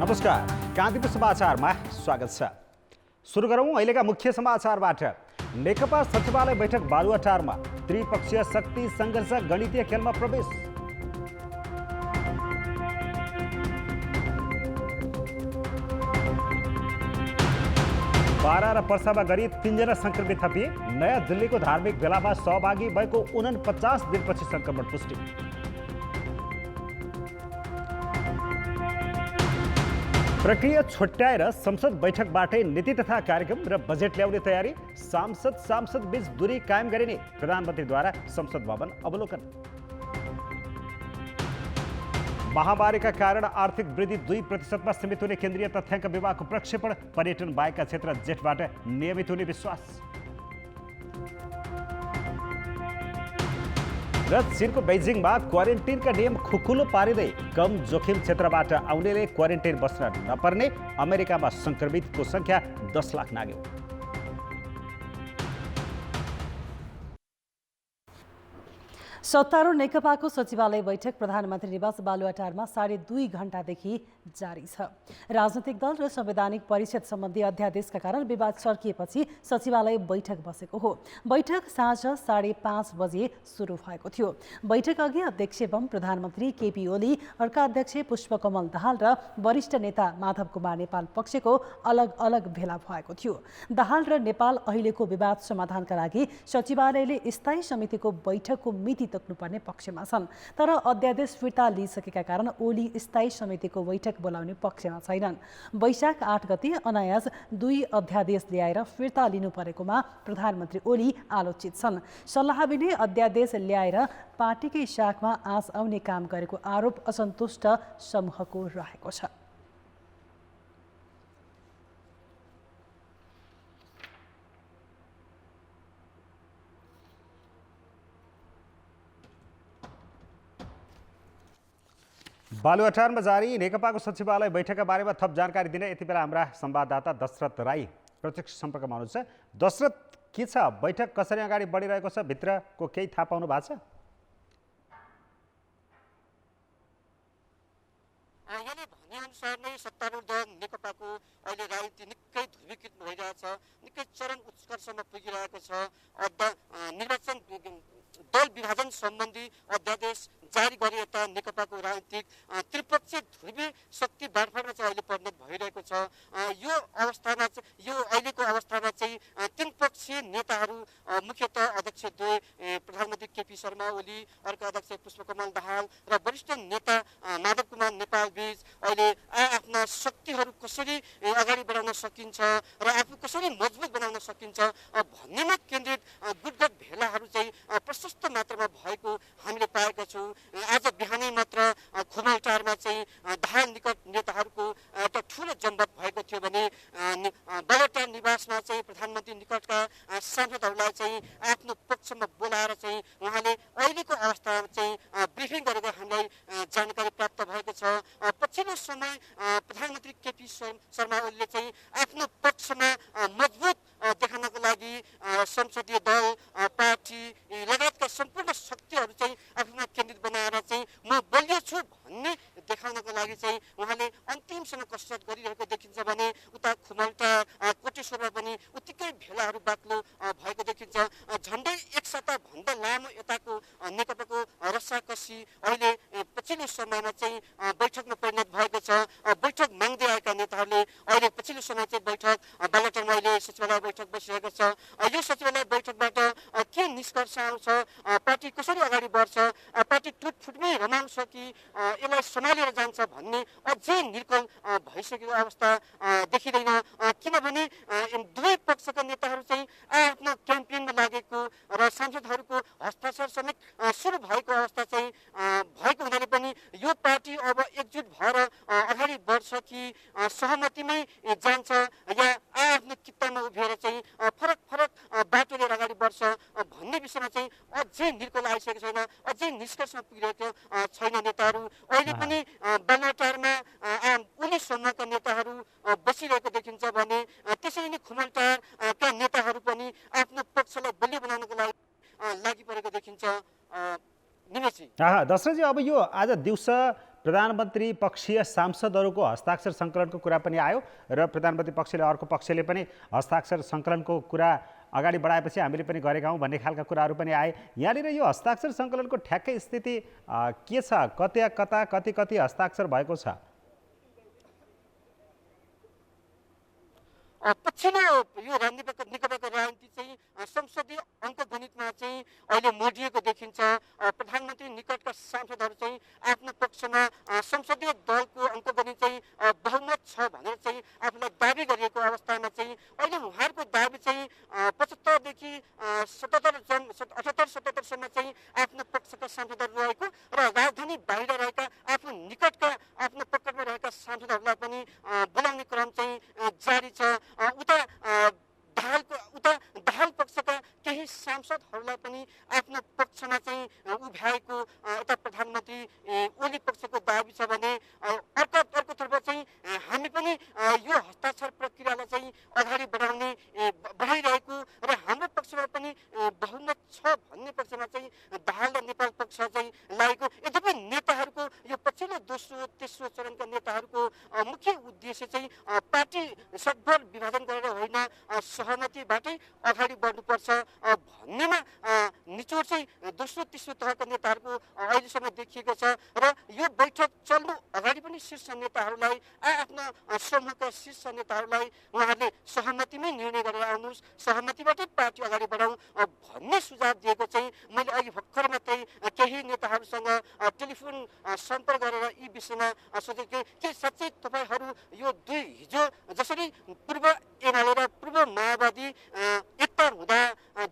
नमस्कार, कान्तिपुर समाचारमा स्वागत छ। सुरु गरौँ अहिलेका मुख्य समाचारबाट। नेकपा सचिवालय बैठक बालुवाटारमा, त्रिपक्षीय शक्ति सङ्घर्ष गणितीय खेलमा प्रवेश। बारा र पर्सामा गरी 3 जना सङ्क्रमित थपिए। नयाँ दिल्लीको धार्मिक भेलामा सहभागी भएको 49 दिनपछि सङ्क्रमण पुष्टि। प्रक्रिया छुट्याएर संसद बैठकबाटै नीति तथा कार्यक्रम र बजेट ल्याउने तयारी। सांसद बीच दूरी कायम गरिने प्रधानमन्त्रीद्वारा संसद भवन अवलोकन। महामारीका कारण आर्थिक वृद्धि 2% सीमित हुने केन्द्रीय तथ्याङ्क विभागको प्रक्षेपण। पर्यटन बाहेकका क्षेत्र जेठबाट नियमित हुने विश्वास। र चीनको बेजिङमा क्वारेन्टिनका नियम खुकुलो पारिँदै कम जोखिम क्षेत्रबाट आउनेले क्वारेन्टिन बस्न नपर्ने। अमेरिकामा सङ्क्रमितको सङ्ख्या 10 लाख नाग्यो। सत्तारूढ नेकपाको सचिवालय बैठक प्रधानमन्त्री निवास बालुवाटारमा 2.5 घण्टादेखि जारी छ। राजनैतिक दल र संवैधानिक परिषद सम्बन्धी अध्यादेशका कारण विवाद चर्किएपछि सचिवालय बैठक बसेको हो। बैठक साँझ 5:30 बजे सुरु भएको थियो। बैठक अघि अध्यक्ष एवं प्रधानमन्त्री केपी ओली, अर्का अध्यक्ष पुष्पकमल दाहाल र वरिष्ठ नेता माधव कुमार नेपाल पक्षको अलग अलग भेला भएको थियो। दाहाल र नेपाल अहिलेको विवाद समाधानका लागि सचिवालयले स्थायी समितिको बैठकको मिति तोक्नुपर्ने पक्षमा छन्। तर अध्यादेश फिर्ता लिइसकेका कारण ओली स्थायी समितिको बैठक बोलाउने पक्षमा छैनन्। वैशाख 8 गते अनायास 2 अध्यादेश ल्याएर फिर्ता लिनु परेकोमा प्रधानमन्त्री ओली आलोचित छन्। सल्लाह बिना अध्यादेश ल्याएर पार्टीकै शाखमा आँच आउने काम गरेको आरोप असन्तुष्ट समूहको रहेको छ। बालुवाटारमा जारी नेकपाको सचिवालय बैठकका बारेमा थप जानकारी दिन यति बेला हाम्रा संवाददाता दशरथ राई प्रत्यक्ष सम्पर्कमा हुनुहुन्छ। दशरथ, के छ बैठक कसरी अगाडि बढिरहेको छ, भित्रको केही थाहा पाउनु भएको छ? यहाँले भनेअनुसार नै सत्तारूढ दल नेकपाको अहिले राजनीति निकै ध्रुवीकृत भइरहेछ, निकै चरम उत्कर्षमा पुगिरहेको छ। निर्वाचन दल विभाजन सम्बन्धी अध्यादेश जारी गरे यता नेकपाको राजनीतिक त्रिपक्षीय ध्रुवी शक्ति बाँडफाँडमा चाहिँ अहिले परिणत भइरहेको छ। यो अहिलेको अवस्थामा चाहिँ 3 पक्षीय नेताहरू, मुख्यतः अध्यक्ष प्रधानमन्त्री केपी शर्मा ओली, अर्का अध्यक्ष पुष्पकमल दाहाल र वरिष्ठ नेता माधव कुमार नेपाल बीच अहिले आफ्ना शक्तिहरू कसरी अगाडि बढाउन सकिन्छ र आफू कसरी मजबुत बनाउन सकिन्छ भन्नेमा केन्द्रित गुटगट भेलाहरू चाहिँ प्रशस्त मात्रामा भएको हामीले पाएका छौँ। आज बिहानै मात्र खुमलटारमा चाहिँ दाहाल निकट नेताहरूको एउटा ठुलो जमघट भएको थियो भने बालुवाटार निवासमा चाहिँ प्रधानमन्त्री निकटका सांसदहरूलाई चाहिँ आफ्नो पक्षमा बोलाएर चाहिँ उहाँले अहिलेको अवस्थामा चाहिँ ब्रिफिङ गरेको हामीलाई जानकारी प्राप्त भएको छ। पछिल्लो समय प्रधानमन्त्री केपी शर्मा ओलीले चाहिँ आफ्नो पक्षमा मजबुत देखाउनको लागि संसदीय दल, पार्टी लगायतका सम्पूर्ण शक्तिहरू चाहिँ आफूमा केन्द्रित बनाएर चाहिँ म बलियो छु भन्ने देखाउनको लागि चाहिँ उहाँले अन्तिमसम्म कसरत गरिरहेको देखिन्छ भने उता खुमलटा कोटेश्वरमा पनि उत्तिकै भेलाहरू बाक्लो भएको देखिन्छ। झन्डै 1 सप्ताहभन्दा लामो यताको नेकपाको रस्साकसी अहिले पछिल्लो समयमा चाहिँ बैठकमा परिणत भएको छ। बैठक माग्दै आएका नेताहरूले अहिले पछिल्लो समय चाहिँ बैठक बालुवाटारमा अहिले सचिवालय बैठक बसिरहेको छ। यो सचिवालय बैठकबाट के निष्कर्ष आउँछ, पार्टी कसरी अगाडि बढ्छ, पार्टी टुटफुटमै रमाउँछ कि यसलाई सम्हालेर जान्छ भन्ने अझै निर्कल भइसकेको अवस्था देखिँदैन। किनभने दुवै पक्षका नेताहरू चाहिँ आफ्नो क्याम्पेनमा लागेको र सांसदहरूको हस्ताक्षर समेत सुरु भएको अवस्था चाहिँ भएको हुनाले पनि यो पार्टी अब एकजुट भएर अगाडि बढ्छ कि सहमतिमै जान्छ या आफ्नो कित्तामा उभिएर चाहिँ फरक फरक बाटो लिएर अगाडि बढ्छ भन्ने विषयमा चाहिँ अझै निर्कल आइसकेको छैन, अझै निष्कर्षमा पुगिरहेको छैन नेताहरू। अहिले पनि बालुवाटारमा उनी समूहका नेताहरू बसिरहेको देखिन्छ भने त्यसरी नै खुमलटारका नेताहरू पनि आफ्नो पक्षलाई बलियो बनाउनको लागि परेको देखिन्छ। दशरथजी, अब यो आज दिउँसो प्रधानमन्त्री पक्षीय सांसदहरूको हस्ताक्षर सङ्कलनको कुरा पनि आयो र प्रधानमन्त्री पक्षले अर्को पक्षले पनि हस्ताक्षर सङ्कलनको कुरा अगाडि बढाएपछि हामीले पनि गरेका हौँ भन्ने खालका कुराहरू पनि आए। यहाँनिर यो हस्ताक्षर सङ्कलनको ठ्याक्कै स्थिति के छ? कता कति कति हस्ताक्षर भएको छ? पछिल्लो यो नेकपाको राजनीति चाहिँ संसदीय अङ्कगणितमा चाहिँ अहिले मोडिएको देखिन्छ। प्रधानमन्त्री निकटका सांसदहरू चाहिँ आफ्नो पक्षमा संसदीय दलको अङ्कगणित चाहिँ बहुमत छ भनेर चाहिँ आफूलाई दाबी गरिएको अवस्थामा चाहिँ अहिले उहाँहरूको दाबी चाहिँ 75 देखि 77सम्म चाहिँ आफ्नो पक्षका सांसदहरू रहेको र राजधानी बाहिर रहेका आफ्नो निकटका आफ्नो पकडमा रहेका सांसदहरूलाई पनि बोलाउने क्रम चाहिँ जारी छ। दाहाल पक्षका केही सांसदहरूलाई पनि आफ्नो पक्षमा चाहिँ उभ्याएको यता प्रधानमन्त्री ओली पक्षको दाबी छ भने अर्कोतर्फ चाहिँ हामी पनि यो हस्ताक्षर प्रक्रियालाई चाहिँ अगाडि बढाइरहेको र हाम्रो पक्षमा पनि बहुमत छ भन्ने पक्षमा चाहिँ दाहाल र नेपाल पक्ष चाहिँ लागेको। यद्यपि नेताहरूको यो पछिल्लो दोस्रो तेस्रो चरणका नेताहरूको मुख्य उद्देश्य चाहिँ पार्टी सकभर विभाजन गरेर होइन सहमतिबाटै अगाडि बढ्नुपर्छ भन्नेमा निचोड चाहिँ दोस्रो तेस्रो तहका नेताहरूको अहिलेसम्म देखिएको छ र यो बैठक चल्नु अगाडि पनि शीर्ष नेताहरूलाई आफ्ना समूहका शीर्ष नेताहरूलाई उहाँहरूले सहमतिमै निर्णय गरेर आउनुहोस्, सहमतिबाटै पार्टी अगाडि बढाउँ भन्ने सुझाव दिएको चाहिँ मैले अघि भर्खर मात्रै केही नेताहरूसँग टेलिफोन सम्पर्क गरेर यी विषयमा सोचेको के साँच्चै तपाईँहरू यो हिजो जसरी पूर्व एमाले र पूर्व माओवादी एकता हुँदा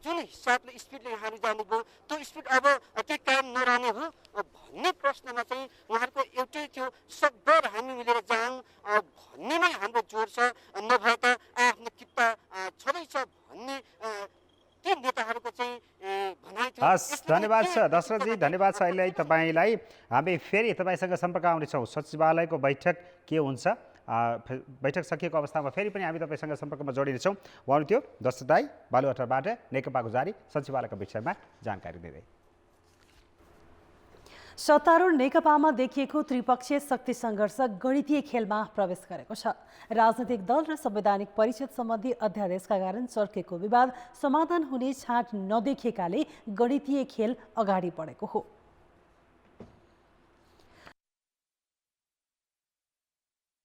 जुन हिसाबले स्पिडले यहाँहरू जानुभयो त्यो स्पिड अब के कायम नरहने हो भन्ने प्रश्नमा चाहिँ उहाँहरूको एउटै थियो, सकभर हामी मिलेर जाउँ भन्नेमै हाम्रो जोड छ, नभए त आफ्नो किता छँदैछ भन्ने ती नेताहरूको चाहिँ भनाइ थियो। हस्, धन्यवाद छ दशरथजी, धन्यवाद छ। अहिले तपाईँलाई हामी फेरि तपाईँसँग सम्पर्क आउनेछौँ। सचिवालयको बैठक के हुन्छ, बैठक सकिएको अवस्थामा फेरि पनि हामी तपाईँसँग सम्पर्कमा जोडिनेछौँ। उहाँहरू थियो दशरथ दाई बालुवाटारबाट नेकपाको जारी सचिवालयको विषयमा जानकारी दिँदै। सत्तारूढ नेकपामा देखिएको त्रिपक्षीय शक्ति सङ्घर्ष गणितीय खेलमा प्रवेश गरेको छ। राजनैतिक दल र संवैधानिक परिषद सम्बन्धी अध्यादेशका कारण चर्केको विवाद समाधान हुने छाँट नदेखिएकाले गणितीय खेल अगाडि बढेको हो।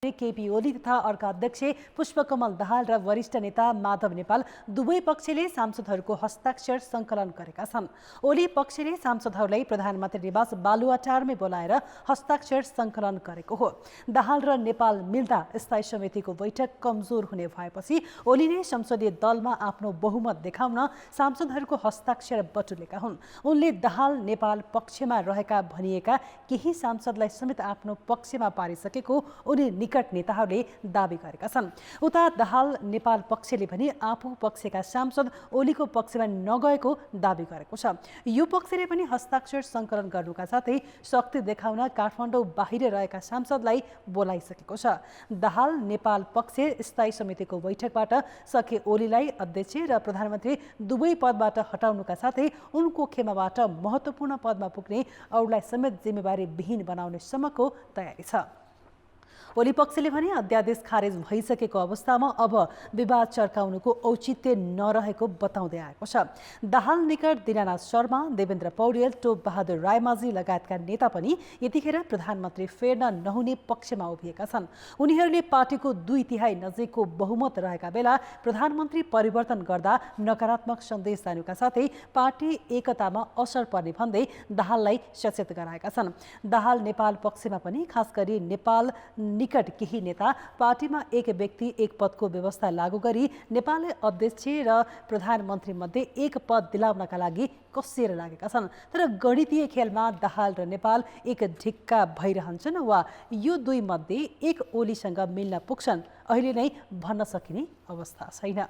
केपी ओली तथा अर्का अध्यक्ष पुष्पकमल दाहाल र वरिष्ठ नेता माधव नेपाल दुवै पक्षले सांसदहरूको हस्ताक्षर सङ्कलन गरेका छन्। ओली पक्षले सांसदहरूलाई प्रधानमन्त्री निवास बालुवाटारमै बोलाएर हस्ताक्षर सङ्कलन गरेको हो। दाहाल र नेपाल मिल्दा स्थायी समितिको बैठक कमजोर हुने भएपछि ओलीले संसदीय दलमा आफ्नो बहुमत देखाउन सांसदहरूको हस्ताक्षर बटुलेका हुन्। उनले दाहाल नेपाल पक्षमा रहेका भनिएका केही सांसदलाई समेत आफ्नो पक्षमा पारिसकेको उनी निकट नेताहरूले दाबी गरेका छन्। उता दाहाल नेपाल पक्षले पनि आफू पक्षका सांसद ओलीको पक्षमा नगएको दाबी गरेको छ। यो पक्षले पनि हस्ताक्षर सङ्कलन गर्नुका साथै शक्ति देखाउन काठमाडौँ बाहिर रहेका सांसदलाई बोलाइसकेको छ। दाहाल नेपाल पक्ष स्थायी समितिको बैठकबाट सके ओलीलाई अध्यक्ष र प्रधानमन्त्री दुवै पदबाट हटाउनुका साथै उनको खेमाबाट महत्त्वपूर्ण पदमा पुग्ने अरूलाई समेत जिम्मेवारी विहीन बनाउने सम्मको तयारी छ। ओली पक्षले भने अध्यादेश खारेज भइसकेको अवस्थामा अब विवाद चर्काउनुको औचित्य नरहेको बताउँदै आएको छ। दाहाल निकट दीनानाथ शर्मा, देवेन्द्र पौडेल, टोप बहादुर रायमाझी लगायतका नेता पनि यतिखेर प्रधानमन्त्री फेर्न नहुने पक्षमा उभिएका छन्। उनीहरूले पार्टीको 2/3 नजिकको बहुमत रहेका बेला प्रधानमन्त्री परिवर्तन गर्दा नकारात्मक सन्देश जानुका साथै पार्टी एकतामा असर पर्ने भन्दै दाहाललाई सचेत गराएका छन्। दाहाल नेपाल पक्षमा पनि खास गरी नेपाल निकट केही नेता पार्टीमा एक व्यक्ति एक पदको व्यवस्था लागू गरी नेपालले अध्यक्ष र प्रधानमन्त्री मध्ये एक पद दिलाउनका लागि कसिएर लागेका छन्। तर गणितीय खेलमा दाहाल र नेपाल एक ढिक्का भइरहन्छन् वा यो दुई मध्ये एक ओलीसँग मिल्न पुग्छन् अहिले नै भन्न सकिने अवस्था छैन।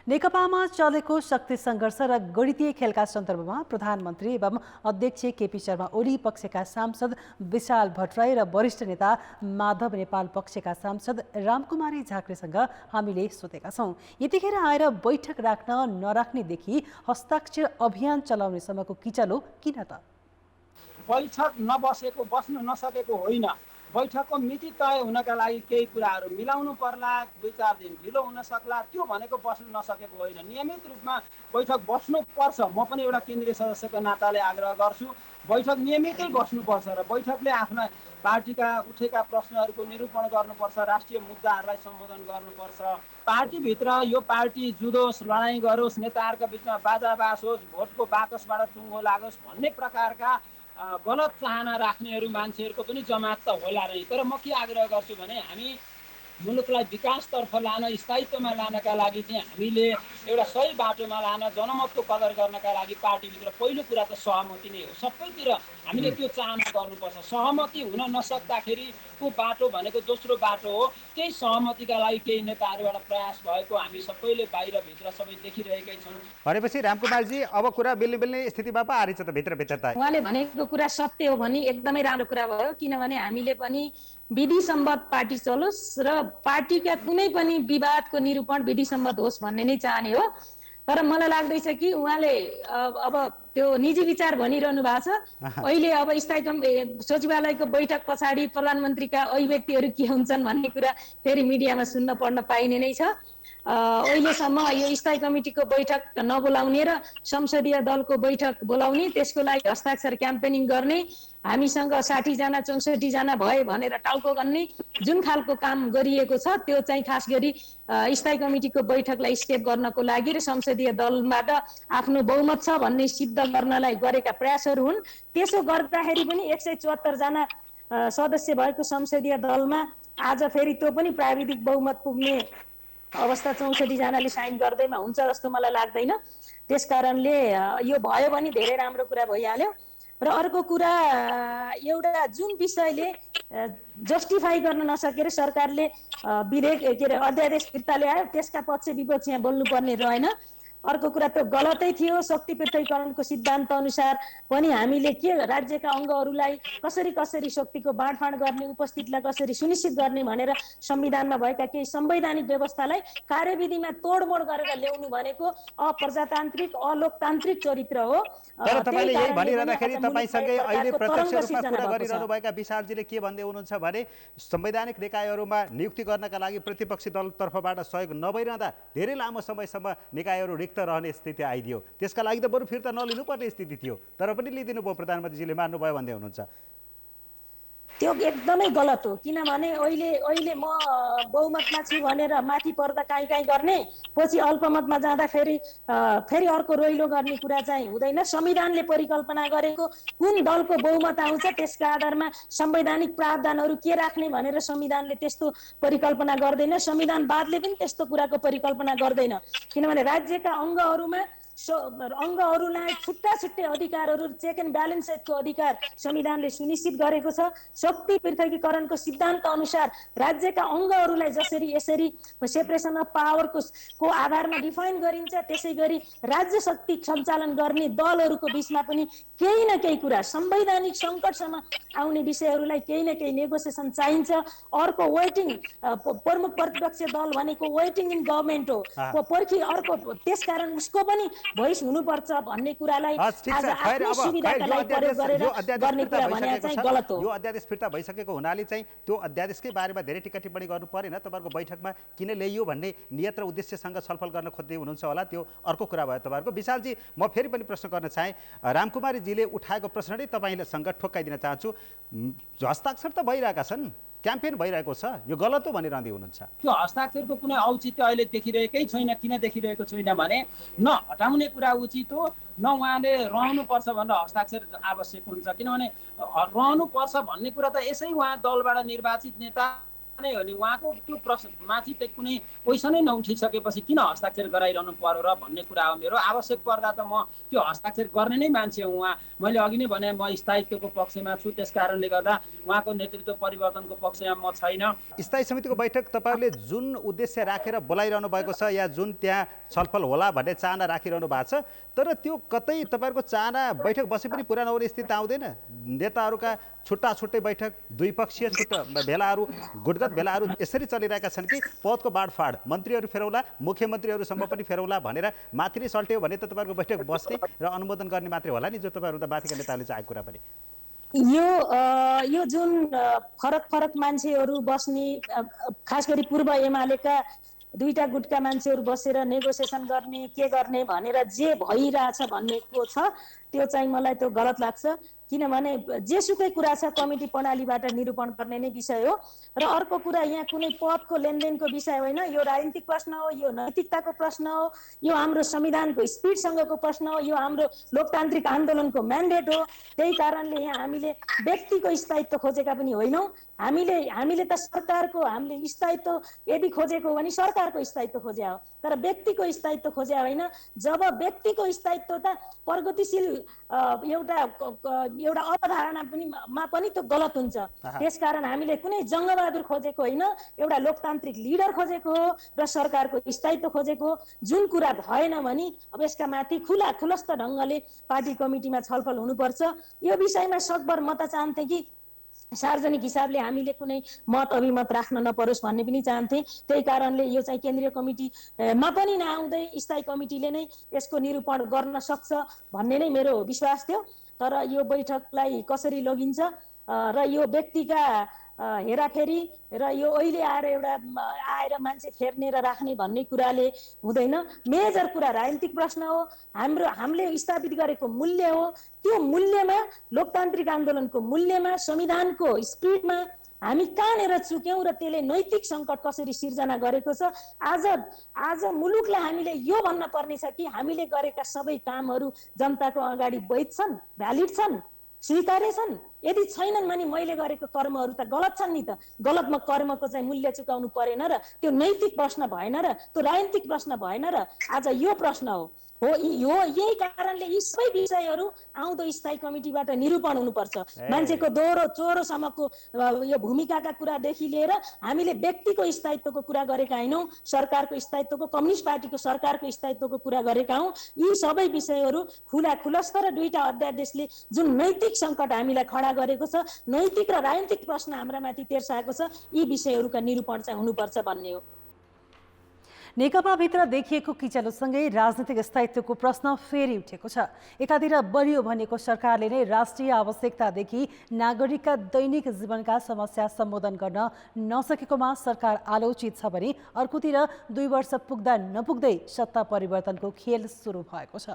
नेकपामा चलेको शक्ति सङ्घर्ष र गणितीय खेलका सन्दर्भमा प्रधानमन्त्री एवं अध्यक्ष केपी शर्मा ओली पक्षका सांसद विशाल भट्टराई र वरिष्ठ नेता माधव नेपाल पक्षका सांसद रामकुमारी झाँक्रीसँग हामीले सोधेका छौँ। यतिखेर आएर बैठक राख्न नराख्नेदेखि हस्ताक्षर अभियान चलाउनेसम्मको किचलो किन त? बैठक नबसेको बस्न नसकेको होइन, बैठकको मिति तय हुनका लागि केही कुराहरू मिलाउनु पर्ला, 2-4 दिन ढिलो हुन सक्ला, त्यो भनेको बस्नु नसकेको होइन। नियमित रूपमा बैठक बस्नुपर्छ। म पनि एउटा केन्द्रीय सदस्यको नाताले आग्रह गर्छु, बैठक नियमितै बस्नुपर्छ र बैठकले आफ्ना पार्टीका उठेका प्रश्नहरूको निरूपण गर्नुपर्छ, राष्ट्रिय मुद्दाहरूलाई सम्बोधन गर्नुपर्छ। पार्टीभित्र यो पार्टी जुधोस्, लडाइँ गरोस्, नेताहरूका बिचमा बाजाबास होस्, भोटको बाकसबाट टुङ्गो लागोस् भन्ने प्रकारका गलत चाहना राख्नेहरू मान्छेहरूको पनि जमात त होला नै। तर म के आग्रह गर्छु भने हामी मुलुकलाई विकासतर्फ लान, स्थायित्वमा लानका लागि चाहिँ हामीले एउटा सही बाटोमा लान, जनमतको कदर गर्नका लागि पार्टीभित्र पहिलो कुरा त सहमति नै हो। सबैतिर हामीले त्यो चाहना गर्नुपर्छ। सहमति हुन नसक्दाखेरिको बाटो भनेको दोस्रो बाटो हो। त्यही सहमतिका लागि केही नेताहरूबाट प्रयास भएको हामी सबैले बाहिरभित्र सबै देखिरहेकै छौँ। भनेपछि रामकुमारजी अब कुरा मिल्ने स्थितिमा पो आरिछ त भित्रभित्र त। उहाँले भनेको कुरा सत्य हो भने एकदमै राम्रो कुरा भयो, किनभने हामीले पनि विधि सम्मत पार्टी चलोस् र पार्टीका कुनै पनि विवादको निरूपण विधि सम्मत होस् भन्ने नै चाहने हो। तर मलाई लाग्दैछ कि उहाँले अब त्यो निजी विचार भनिरहनु भएको छ। अहिले अब स्थायी सचिवालयको बैठक पछाडि प्रधानमन्त्रीका अभिव्यक्तिहरू के हुन्छन् भन्ने कुरा फेरि मिडियामा सुन्न पढ्न पाइने नै छ। अहिलेसम्म यो स्थायी कमिटीको बैठक नबोलाउने र संसदीय दलको बैठक बोलाउने, त्यसको लागि हस्ताक्षर क्याम्पेनिङ गर्ने, हामीसँग 60 जना 64 जना भए भनेर टाउको गर्ने जुन खालको काम गरिएको छ त्यो चाहिँ खास गरी स्थायी कमिटीको बैठकलाई स्केप गर्नको लागि र संसदीय दलबाट आफ्नो बहुमत छ भन्ने सिद्ध गर्नलाई गरेका प्रयासहरू हुन्। त्यसो गर्दाखेरि पनि 174 जना सदस्य भएको संसदीय दलमा आज फेरि त्यो पनि प्राविधिक बहुमत पुग्ने अवस्था 64 जनाले साइन गर्दैमा हुन्छ जस्तो मलाई लाग्दैन। त्यसकारणले यो भयो भने धेरै राम्रो कुरा भइहाल्यो। र अर्को कुरा, एउटा जुन विषयले जस्टिफाई गर्न नसकेर सरकारले विधेयक के अरे अध्यादेश फिर्ता ल्यायो त्यसका पक्ष विपक्ष यहाँ बोल्नुपर्ने रहेन। अर्को कुरा त गलतै थियो। शक्ति पृथकीकरणको सिद्धान्त अनुसार पनि हामीले के राज्यका अङ्गहरूलाई कसरी शक्तिको बाँडफाँड गर्ने, उपस्थितिलाई कसरी सुनिश्चित गर्ने भनेर संविधानमा भएका केही संवैधानिक व्यवस्थालाई कार्यविधिमा तोडमोड गरेर ल्याउनु भनेको अप्रजातान्त्रिक अलोकतान्त्रिक चरित्र हो। तर तपाईँले यही भनिरहँदाखेरि तपाईँसँगै अहिले प्रत्यक्ष रूपमा कुरा गरिरहनु भएका विशालजीले के भन्दै हुनुहुन्छ भने संवैधानिक निकायहरूमा नियुक्ति गर्नका लागि प्रतिपक्षी दलतर्फबाट सहयोग नभइरहँदा धेरै लामो समयसम्म निकायहरू रिक्त रहने स्थिति आइदियो। त्यसका लागि त बरु फिर्ता नलिनुपर्ने स्थिति थियो, तर पनि लिदिनु भयो, प्रधानमन्त्रीजीले मान्नुभयो भन्दै हुनुहुन्छ। त्यो एकदमै गलत हो। किनभने अहिले म बहुमतमा छु भनेर माथि पर्दा काहीँ गर्ने, पछि अल्पमतमा जाँदा फेरि अर्को रोइलो गर्ने कुरा चाहिँ हुँदैन। संविधानले परिकल्पना गरेको कुन दलको बहुमत आउँछ त्यसका आधारमा संवैधानिक प्रावधानहरू के राख्ने भनेर संविधानले त्यस्तो परिकल्पना गर्दैन। संविधानवादले पनि त्यस्तो कुराको परिकल्पना गर्दैन। किनभने राज्यका अङ्गहरूलाई छुट्टै अधिकारहरू, चेक एन्ड ब्यालेन्सको अधिकार संविधानले सुनिश्चित गरेको छ। शक्ति पृथकीकरणको सिद्धान्त अनुसार राज्यका अङ्गहरूलाई जसरी यसरी सेपरेसन अफ पावरको आधारमा डिफाइन गरिन्छ, त्यसै गरी राज्य शक्ति सञ्चालन गर्ने दलहरूको बिचमा पनि केही न केही कुरा संवैधानिक सङ्कटसम्म आउने विषयहरूलाई केही न केही नेगोसिएसन चाहिन्छ। अर्को वेटिङ, प्रमुख प्रतिपक्ष दल भनेको वेटिङ इन गभर्मेन्ट हो, पर्खी अर्को, त्यसकारण उसको पनि भोइस हुनुपर्छ भन्ने कुरालाई आज आफ्नो सुविधाका लागि प्रयोग गरेर गर्ने कुरा भने चाहिँ गलत हो। यो अध्यादेश फिर्ता भइसकेको हुनाले चाहिँ त्यो अध्यादेशकै बारेमा धेरै टिका टिप्पणी गर्नु परेन। तपाईँहरूको बैठकमा किन ल्याइयो भन्ने नियत र उद्देश्यसँग छलफल गर्न खोज्दै हुनुहुन्छ होला, त्यो अर्को कुरा भयो तपाईँहरूको। विशालजी, म फेरि पनि प्रश्न गर्न चाहेँ। रामकुमारीजीले उठाएको प्रश्न नै तपाईँसँग ठोक्काइदिन चाहन्छु। हस्ताक्षर त भइरहेका छन्, क्याम्पेन भइरहेको छ, यो गलत हो भनिरहँदै हुनुहुन्छ। त्यो हस्ताक्षरको कुनै औचित्य अहिले देखिरहेकै छैन। किन देखिरहेको छैन भने न हटाउने कुरा उचित हो, न उहाँले रहनुपर्छ भनेर हस्ताक्षर आवश्यक हुन्छ। किनभने रहनुपर्छ भन्ने कुरा त यसै उहाँ दलबाट निर्वाचित नेता नै हो नि। उहाँको त्यो प्रश्नमाथि त कुनै क्वेसनै नउठिसकेपछि किन हस्ताक्षर गराइरहनु पर्यो र भन्ने कुरा हो मेरो। आवश्यक पर्दा त म त्यो हस्ताक्षर गर्ने नै मान्छे हुँ। मैले अघि नै भने म स्थायित्वको पक्षमा छु, त्यस कारणले गर्दा उहाँको नेतृत्व परिवर्तनको पक्षमा म छैन। स्थायी समितिको बैठक तपाईँहरूले जुन उद्देश्य राखेर बोलाइरहनु भएको छ या जुन त्यहाँ छलफल होला भन्ने चाहना राखिरहनु भएको छ, तर त्यो कतै तपाईँहरूको चाहना बैठक बसे पनि पुरा नहुने स्थिति आउँदैन? नेताहरूका छुट्टै बैठक, द्विपक्षीय भेलाहरू, गुटगत भेलाहरू यसरी चलिरहेका छन् कि पदको बाँडफाँड, मन्त्रीहरू फेरौला, मुख्यमन्त्रीहरूसम्म पनि फेरौला भनेर माथि नै सल्ट्यो भने त तपाईँहरूको बैठक बस्ने र अनुमोदन गर्ने मात्रै होला नि, जो तपाईँहरूभन्दा माथिका नेताहरूले चाहेको कुरा पनि। यो जुन फरक फरक मान्छेहरू बस्ने खास गरी पूर्व एमालेका दुईटा गुटका मान्छेहरू बसेर नेगोसिएसन गर्ने के गर्ने भनेर जे भइरहेछ भन्नेको छ त्यो चाहिँ मलाई त्यो गलत लाग्छ। किनभने जेसुकै कुरा छ कमिटी प्रणालीबाट निरूपण गर्ने नै विषय हो। र अर्को कुरा यहाँ कुनै पदको लेनदेनको विषय होइन, यो राजनीतिक प्रश्न हो, यो नैतिकताको प्रश्न हो, यो हाम्रो संविधानको स्पिडसँगको प्रश्न हो, यो हाम्रो लोकतान्त्रिक आन्दोलनको म्यान्डेट हो। त्यही कारणले यहाँ हामीले व्यक्तिको स्थायित्व खोजेका पनि होइनौँ। हामीले त सरकारको हामीले स्थायित्व यदि खोजेको हो भने सरकारको स्थायित्व खोजे हो, तर व्यक्तिको स्थायित्व खोजे होइन। जब व्यक्तिको स्थायित्व त प्रगतिशील एउटा अवधारणा पनि त्यो गलत हुन्छ। त्यसकारण हामीले कुनै जङ्गबहादुर खोजेको होइन, एउटा लोकतान्त्रिक लिडर खोजेको हो र सरकारको स्थायित्व खोजेको हो। जुन कुरा भएन भने अब यसका माथि खुलस्त ढङ्गले पार्टी कमिटीमा छलफल हुनुपर्छ। यो विषयमा सकभर म त चाहन्थेँ कि सार्वजनिक हिसाबले हामीले कुनै मत अभिमत राख्न नपरोस् भन्ने पनि चाहन्थे। त्यही कारणले यो चाहिँ केन्द्रीय कमिटीमा पनि नआउँदै स्थायी कमिटीले नै यसको निरूपण गर्न सक्छ भन्ने नै मेरो विश्वास थियो। तर यो बैठकलाई कसरी लगिन्छ र यो व्यक्तिका हेराफेरी र यो अहिले आएर मान्छे फेर्ने र राख्ने भन्ने कुराले हुँदैन। मेजर कुरा राजनीतिक प्रश्न हो, हामीले स्थापित गरेको मूल्य हो। त्यो मूल्यमा, लोकतान्त्रिक आन्दोलनको मूल्यमा, संविधानको स्पिडमा हामी कहाँनिर चुक्यौँ र त्यसले नैतिक सङ्कट कसरी सिर्जना गरेको छ। आज मुलुकलाई हामीले यो भन्न पर्ने छ कि हामीले गरेका सबै कामहरू जनताको अगाडि वैध छन्, भ्यालिड छन्, स्वीकार्य छन्। यदि छैनन् भने मैले गरेको कर्महरू त गलत छन् नि त। गलतमा कर्मको चाहिँ मूल्य चुकाउनु परेन र त्यो नैतिक प्रश्न भएन र त्यो राजनीतिक प्रश्न भएन र आज यो प्रश्न हो। यही कारणले यी सबै विषयहरू आउँदो स्थायी कमिटीबाट निरूपण हुनुपर्छ। मान्छेको दोहोरो चोरोसम्मको यो भूमिकाका कुरादेखि लिएर हामीले व्यक्तिको स्थायित्वको कुरा गरेका होइनौँ, सरकारको स्थायित्वको, कम्युनिस्ट पार्टीको सरकारको स्थायित्वको कुरा गरेका हौँ। यी सबै विषयहरू खुलस्त र दुईटा अध्यादेशले जुन नैतिक सङ्कट हामीलाई खडा गरेको छ, नैतिक र राजनीतिक प्रश्न हाम्रा माथि तेर्साएको छ, यी विषयहरूका निरूपण चाहिँ हुनुपर्छ भन्ने हो। नेकपाभित्र देखिएको किचलोसँगै राजनीतिक स्थायित्वको प्रश्न फेरि उठेको छ। एकातिर बलियो भनेको सरकारले नै राष्ट्रिय आवश्यकतादेखि नागरिकका दैनिक जीवनका समस्या सम्बोधन गर्न नसकेकोमा सरकार आलोचित छ भने अर्कोतिर 2 वर्ष पुग्दा नपुग्दै सत्ता परिवर्तनको खेल सुरु भएको छ।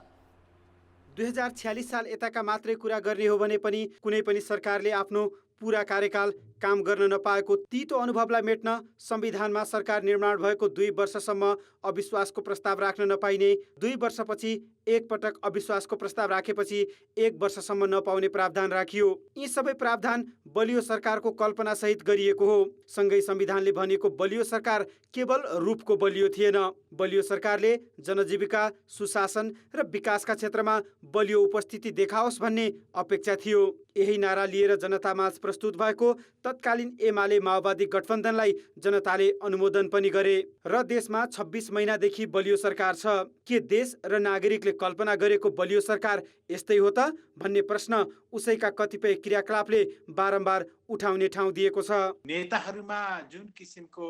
2046 साल यताका मात्रै कुरा गर्ने हो भने पनि कुनै पनि सरकारले आफ्नो पूरा कार्यकाल काम गर्न नपाएको तीतो अनुभवलाई मेट्न संविधानमा सरकार निर्माण भएको 2 वर्षसम्म अविश्वासको प्रस्ताव राख्न नपाइने, 2 वर्षपछि एक पटक अविश्वासको प्रस्ताव राखेपछि 1 वर्षसम्म नपाउने प्रावधान राखियो। यी सबै प्रावधान बलियो सरकारको कल्पना सहित गरिएको हो। सँगै संविधानले भनेको बलियो सरकार केवल रूपको बलियो थिएन। बलियो सरकारले जनजीविका, सुशासन र विकासका क्षेत्रमा बलियो उपस्थिति देखाओस् भन्ने अपेक्षा थियो। यही नारा लिएर जनतामाझ प्रस्तुत भएको तत्कालीन एमाले माओवादी गठबन्धनलाई जनताले अनुमोदन पनि गरे र देशमा 26 महिनादेखि बलियो सरकार छ। के देश र नागरिकले कल्पना गरेको बलियो सरकार यस्तै हो त भन्ने प्रश्न उसैका कतिपय क्रियाकलापले बारम्बार उठाउने ठाउँ दिएको छ। नेताहरूमा जुन किसिमको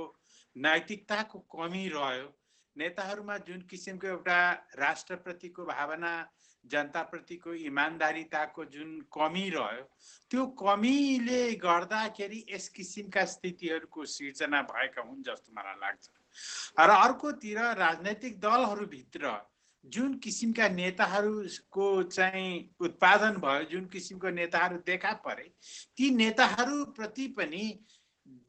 नैतिकताको कमी रह्यो, नेताहरूमा जुन किसिमको एउटा राष्ट्रप्रतिको भावना, जनताप्रतिको इमान्दारिताको जुन कमी रह्यो, त्यो कमीले गर्दाखेरि यस किसिमका स्थितिहरूको सिर्जना भएका हुन् जस्तो मलाई लाग्छ। र अर्कोतिर राजनैतिक दलहरूभित्र जुन किसिमका नेताहरूको चाहिँ उत्पादन भयो, जुन किसिमको नेताहरू देखा परे, ती नेताहरूप्रति पनि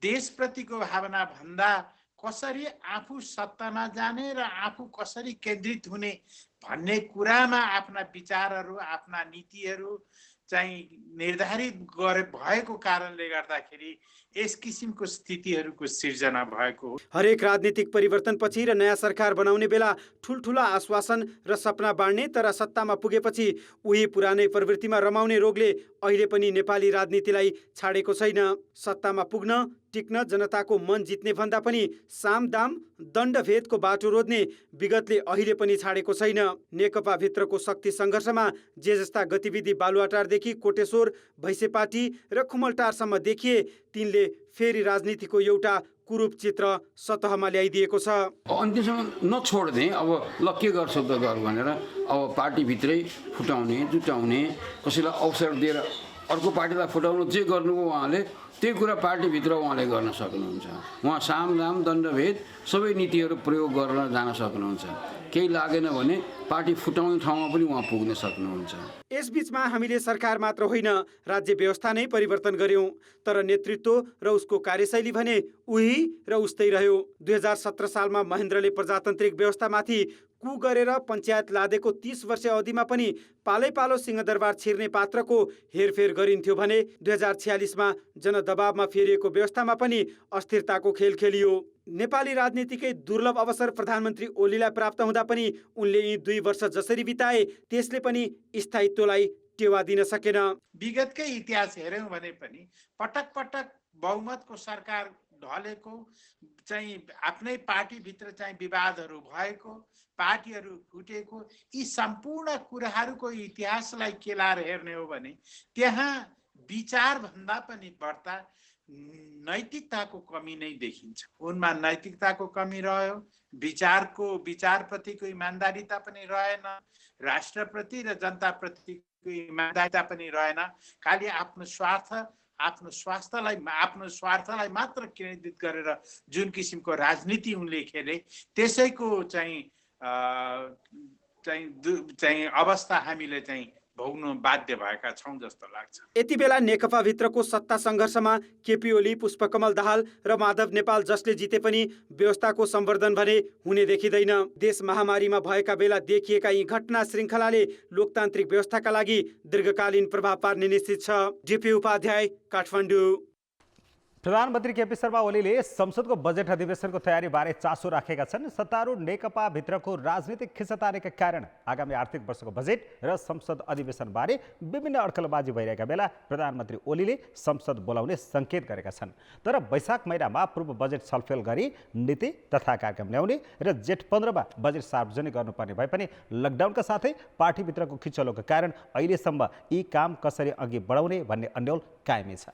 देशप्रतिको भावना भन्दा कसरी आफू सत्तामा जाने र आफू कसरी केन्द्रित हुने भन्ने कुरामा आफ्ना विचारहरू, आफ्ना नीतिहरू चाहिँ निर्धारित भएको कारणले गर्दाखेरि यस किसिमको स्थितिहरूको सिर्जना भएको हो। हरेक राजनीतिक परिवर्तनपछि र नयाँ सरकार बनाउने बेला ठुल्ठुला आश्वासन र सपना बाँड्ने तर सत्तामा पुगेपछि उही पुरानै प्रवृत्तिमा रमाउने रोगले अहिले पनि नेपाली राजनीतिलाई छाडेको छैन। सत्तामा पुग्न, टिक्न जनताको मन जित्ने भन्दा पनि सामदाम दण्डभेदको बाटो रोज्ने विगतले अहिले पनि छाडेको छैन। नेकपा भित्रको शक्ति सङ्घर्षमा जे जस्ता गतिविधि बालुवाटारदेखि कोटेश्वर, भैँसेपाटी र खुमलटारसम्म देखिए, तिनले फेरि राजनीतिको एउटा कुरूप चित्र सतहमा ल्याइदिएको छ। अन्तिमसम्म नछोड्ने, अब ल के गर्छौ त गर भनेर अब पार्टीभित्रै फुटाउने, जुटाउने, कसैलाई अवसर दिएर अर्को पार्टीलाई फुटाउनु जे गर्नुभयो उहाँले त्यही कुरा पार्टीभित्र उहाँले गर्न सक्नुहुन्छ। उहाँ सामदाम दण्डभेद सबै नीतिहरू प्रयोग गर्न जान सक्नुहुन्छ। केही लागेन भने पार्टी फुटाउने ठाउँमा पनि उहाँ पुग्न सक्नुहुन्छ। यसबीचमा हामीले सरकार मात्र होइन राज्य व्यवस्था नै परिवर्तन गर्यौं, तर नेतृत्व र उसको कार्यशैली भने उही र उस्तै रह्यो। 2017 सालमा महेन्द्रले प्रजातान्त्रिक व्यवस्थामाथि कु गरेर पञ्चायत लादेको 30 वर्ष अवधिमा पनि पालै पालो सिंहदरबार छिर्ने पात्रको हेरफेर गरिन्थ्यो भने 2046मा जनदबावमा फेरिएको व्यवस्थामा पनि अस्थिरताको खेल खेलियो। नेपाली राजनीतिकै दुर्लभ अवसर प्रधानमन्त्री ओलीलाई प्राप्त हुँदा पनि उनले यी 2 वर्ष जसरी बिताए त्यसले पनि स्थायित्वलाई टेवा दिन सकेन। विगतकै इतिहास हेर्यौँ भने पनि पटक पटक बहुमतको सरकार ढलेको चाहिँ आफ्नै पार्टीभित्र चाहिँ विवादहरू भएको, पार्टीहरू फुटेको, यी सम्पूर्ण कुराहरूको इतिहासलाई केलाएर हेर्ने हो भने त्यहाँ विचारभन्दा पनि बढ्ता नैतिकताको कमी नै देखिन्छ। उनमा नैतिकताको कमी रह्यो, विचारप्रतिको इमान्दारिता पनि रहेन, राष्ट्रप्रति र जनताप्रतिको इमान्दारिता पनि रहेन। खालि आफ्नो स्वार्थलाई मात्र केन्द्रित गरेर जुन किसिमको राजनीति उनले खेले त्यसैको चाहिँ अवस्था हामीले चाहिँ भोग्नु बाध्य भएका छौँ जस्तो लाग्छ। यति बेला नेकपा भित्रको सत्ता सङ्घर्षमा केपी ओली, पुष्पकमल दाहाल र माधव नेपाल जसले जिते पनि व्यवस्थाको सम्वर्धन भने हुने देखिँदैन। देश महामारीमा भएका बेला देखिएका यी घटना श्रृङ्खलाले लोकतान्त्रिक व्यवस्थाका लागि दीर्घकालीन प्रभाव पार्ने निश्चित छ। डिपी उपाध्याय, काठमाडौँ। प्रधानमन्त्री केपी शर्मा ओलीले संसदको बजेट अधिवेशनको तयारीबारे चासो राखेका छन्। सत्तारूढ नेकपा भित्रको राजनीतिक खिचतानीका कारण आगामी आर्थिक वर्षको बजेट र संसद अधिवेशनबारे विभिन्न अड्कलबाजी भइरहेका बेला प्रधानमन्त्री ओलीले संसद बोलाउने सङ्केत गरेका छन्। तर वैशाख महिनामा पूर्व बजेट छलफल गरी नीति तथा कार्यक्रम ल्याउने र जेठ 15मा बजेट सार्वजनिक गर्नुपर्ने भए पनि लकडाउनका साथै पार्टीभित्रको खिचलोका कारण अहिलेसम्म यी काम कसरी अघि बढाउने भन्ने अन्यल कायमै छ।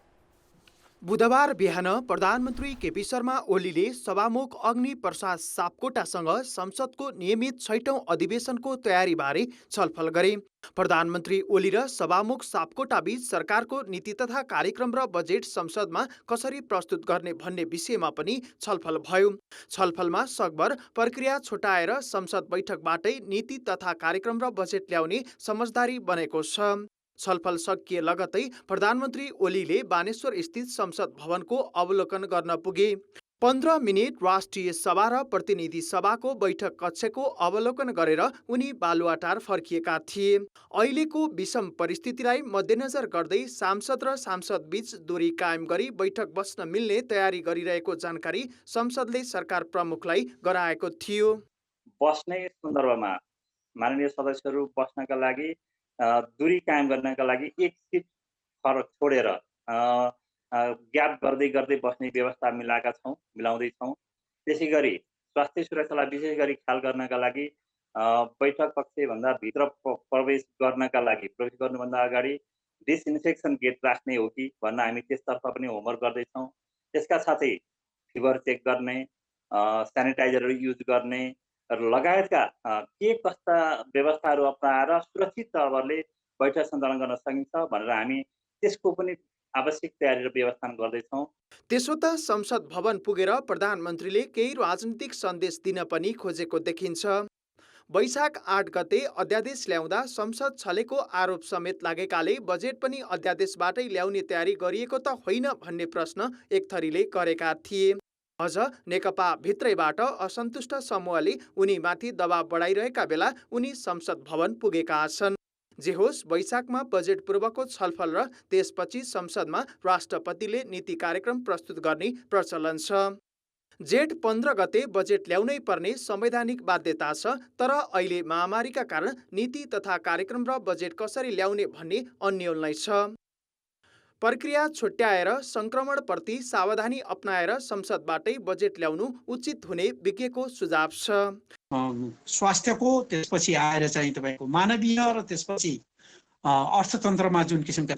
बुधबार बिहान प्रधानमन्त्री केपी शर्मा ओलीले सभामुख अग्नि प्रसाद सापकोटासँग संसदको नियमित 6औं अधिवेशनको तयारीबारे छलफल गरे। प्रधानमन्त्री ओली र सभामुख सापकोटा बीच सरकारको नीति तथा कार्यक्रम र बजेट संसदमा कसरी प्रस्तुत गर्ने भन्ने विषयमा पनि छलफल भयो। छलफलमा सकभर प्रक्रिया छुटाएर संसद बैठकबाटै नीति तथा कार्यक्रम र बजेट ल्याउने समझदारी बनेको छ। छलफल सकिए लगतै प्रधानमन्त्री ओलीले बानेश्वर स्थित संसद भवनको अवलोकन गर्न पुगे। 15 मिनेट राष्ट्रिय सभा र प्रतिनिधि सभाको बैठक कक्षको अवलोकन गरेर उनी बालुवाटार फर्किएका थिए। अहिलेको विषम परिस्थितिलाई मध्यनजर गर्दै सांसद र सांसद बीच दूरी कायम गरी बैठक बस्न मिल्ने तयारी गरिरहेको जानकारी संसदले सरकार प्रमुखलाई गराएको थियो। बस्ने सन्दर्भमा माननीय सदस्यहरू बस्नका लागि दूरी कायम गर्नका लागि एक सिट फरक छोडेर ग्याप गर्दै गर्दै बस्ने व्यवस्था मिलाउँदैछौँ। त्यसै गरी स्वास्थ्य सुरक्षालाई विशेष गरी ख्याल गर्नका लागि बैठक कक्षभन्दा भित्र प्रवेश गर्नुभन्दा अगाडि डिसइन्फेक्सन गेट राख्ने हो कि भन्न हामी त्यसतर्फ पनि होमवर्क गर्दैछौँ। त्यसका साथै फिभर चेक गर्ने, सेनिटाइजरहरू युज गर्ने लगायतका के कस्ता व्यवस्थाहरू अपनाएर सुरक्षित तवरले बैठक सञ्चालन गर्न सकिन्छ भनेर हामी त्यसको पनि आवश्यक तयारी र व्यवस्था गर्दैछौँ। त्यसो त संसद भवन पुगेर प्रधानमन्त्रीले केही राजनीतिक सन्देश दिन पनि खोजेको देखिन्छ। वैशाख 8 गते अध्यादेश ल्याउँदा संसद छलेको आरोप समेत लागेकाले बजेट पनि अध्यादेशबाटै ल्याउने तयारी गरिएको त होइन भन्ने प्रश्न एक थरीले गरेका थिए। अझ नेकपा भित्रैबाट असन्तुष्ट समूहले उनीमाथि दबाव बढाइरहेका बेला उनी संसद भवन पुगेका छन्। जे होस्, वैशाखमा बजेट पूर्वको छलफल र त्यसपछि संसदमा राष्ट्रपतिले नीति कार्यक्रम प्रस्तुत गर्ने प्रचलन छ। जेठ 15 गते बजेट ल्याउनै पर्ने संवैधानिक बाध्यता छ, तर अहिले महामारीका कारण नीति तथा कार्यक्रम र बजेट कसरी ल्याउने भन्ने अन्यल नै छ। प्रक्रिया छुट्याएर संक्रमणप्रति सावधानी अपनाएर संसदबाटै बजेट ल्याउनु उचित हुने विज्ञको सुझाव छ। स्वास्थ्यको, त्यसपछि आएर चाहिँ तपाईँको मानवीय र त्यसपछि अर्थतन्त्रमा जुन किसिमका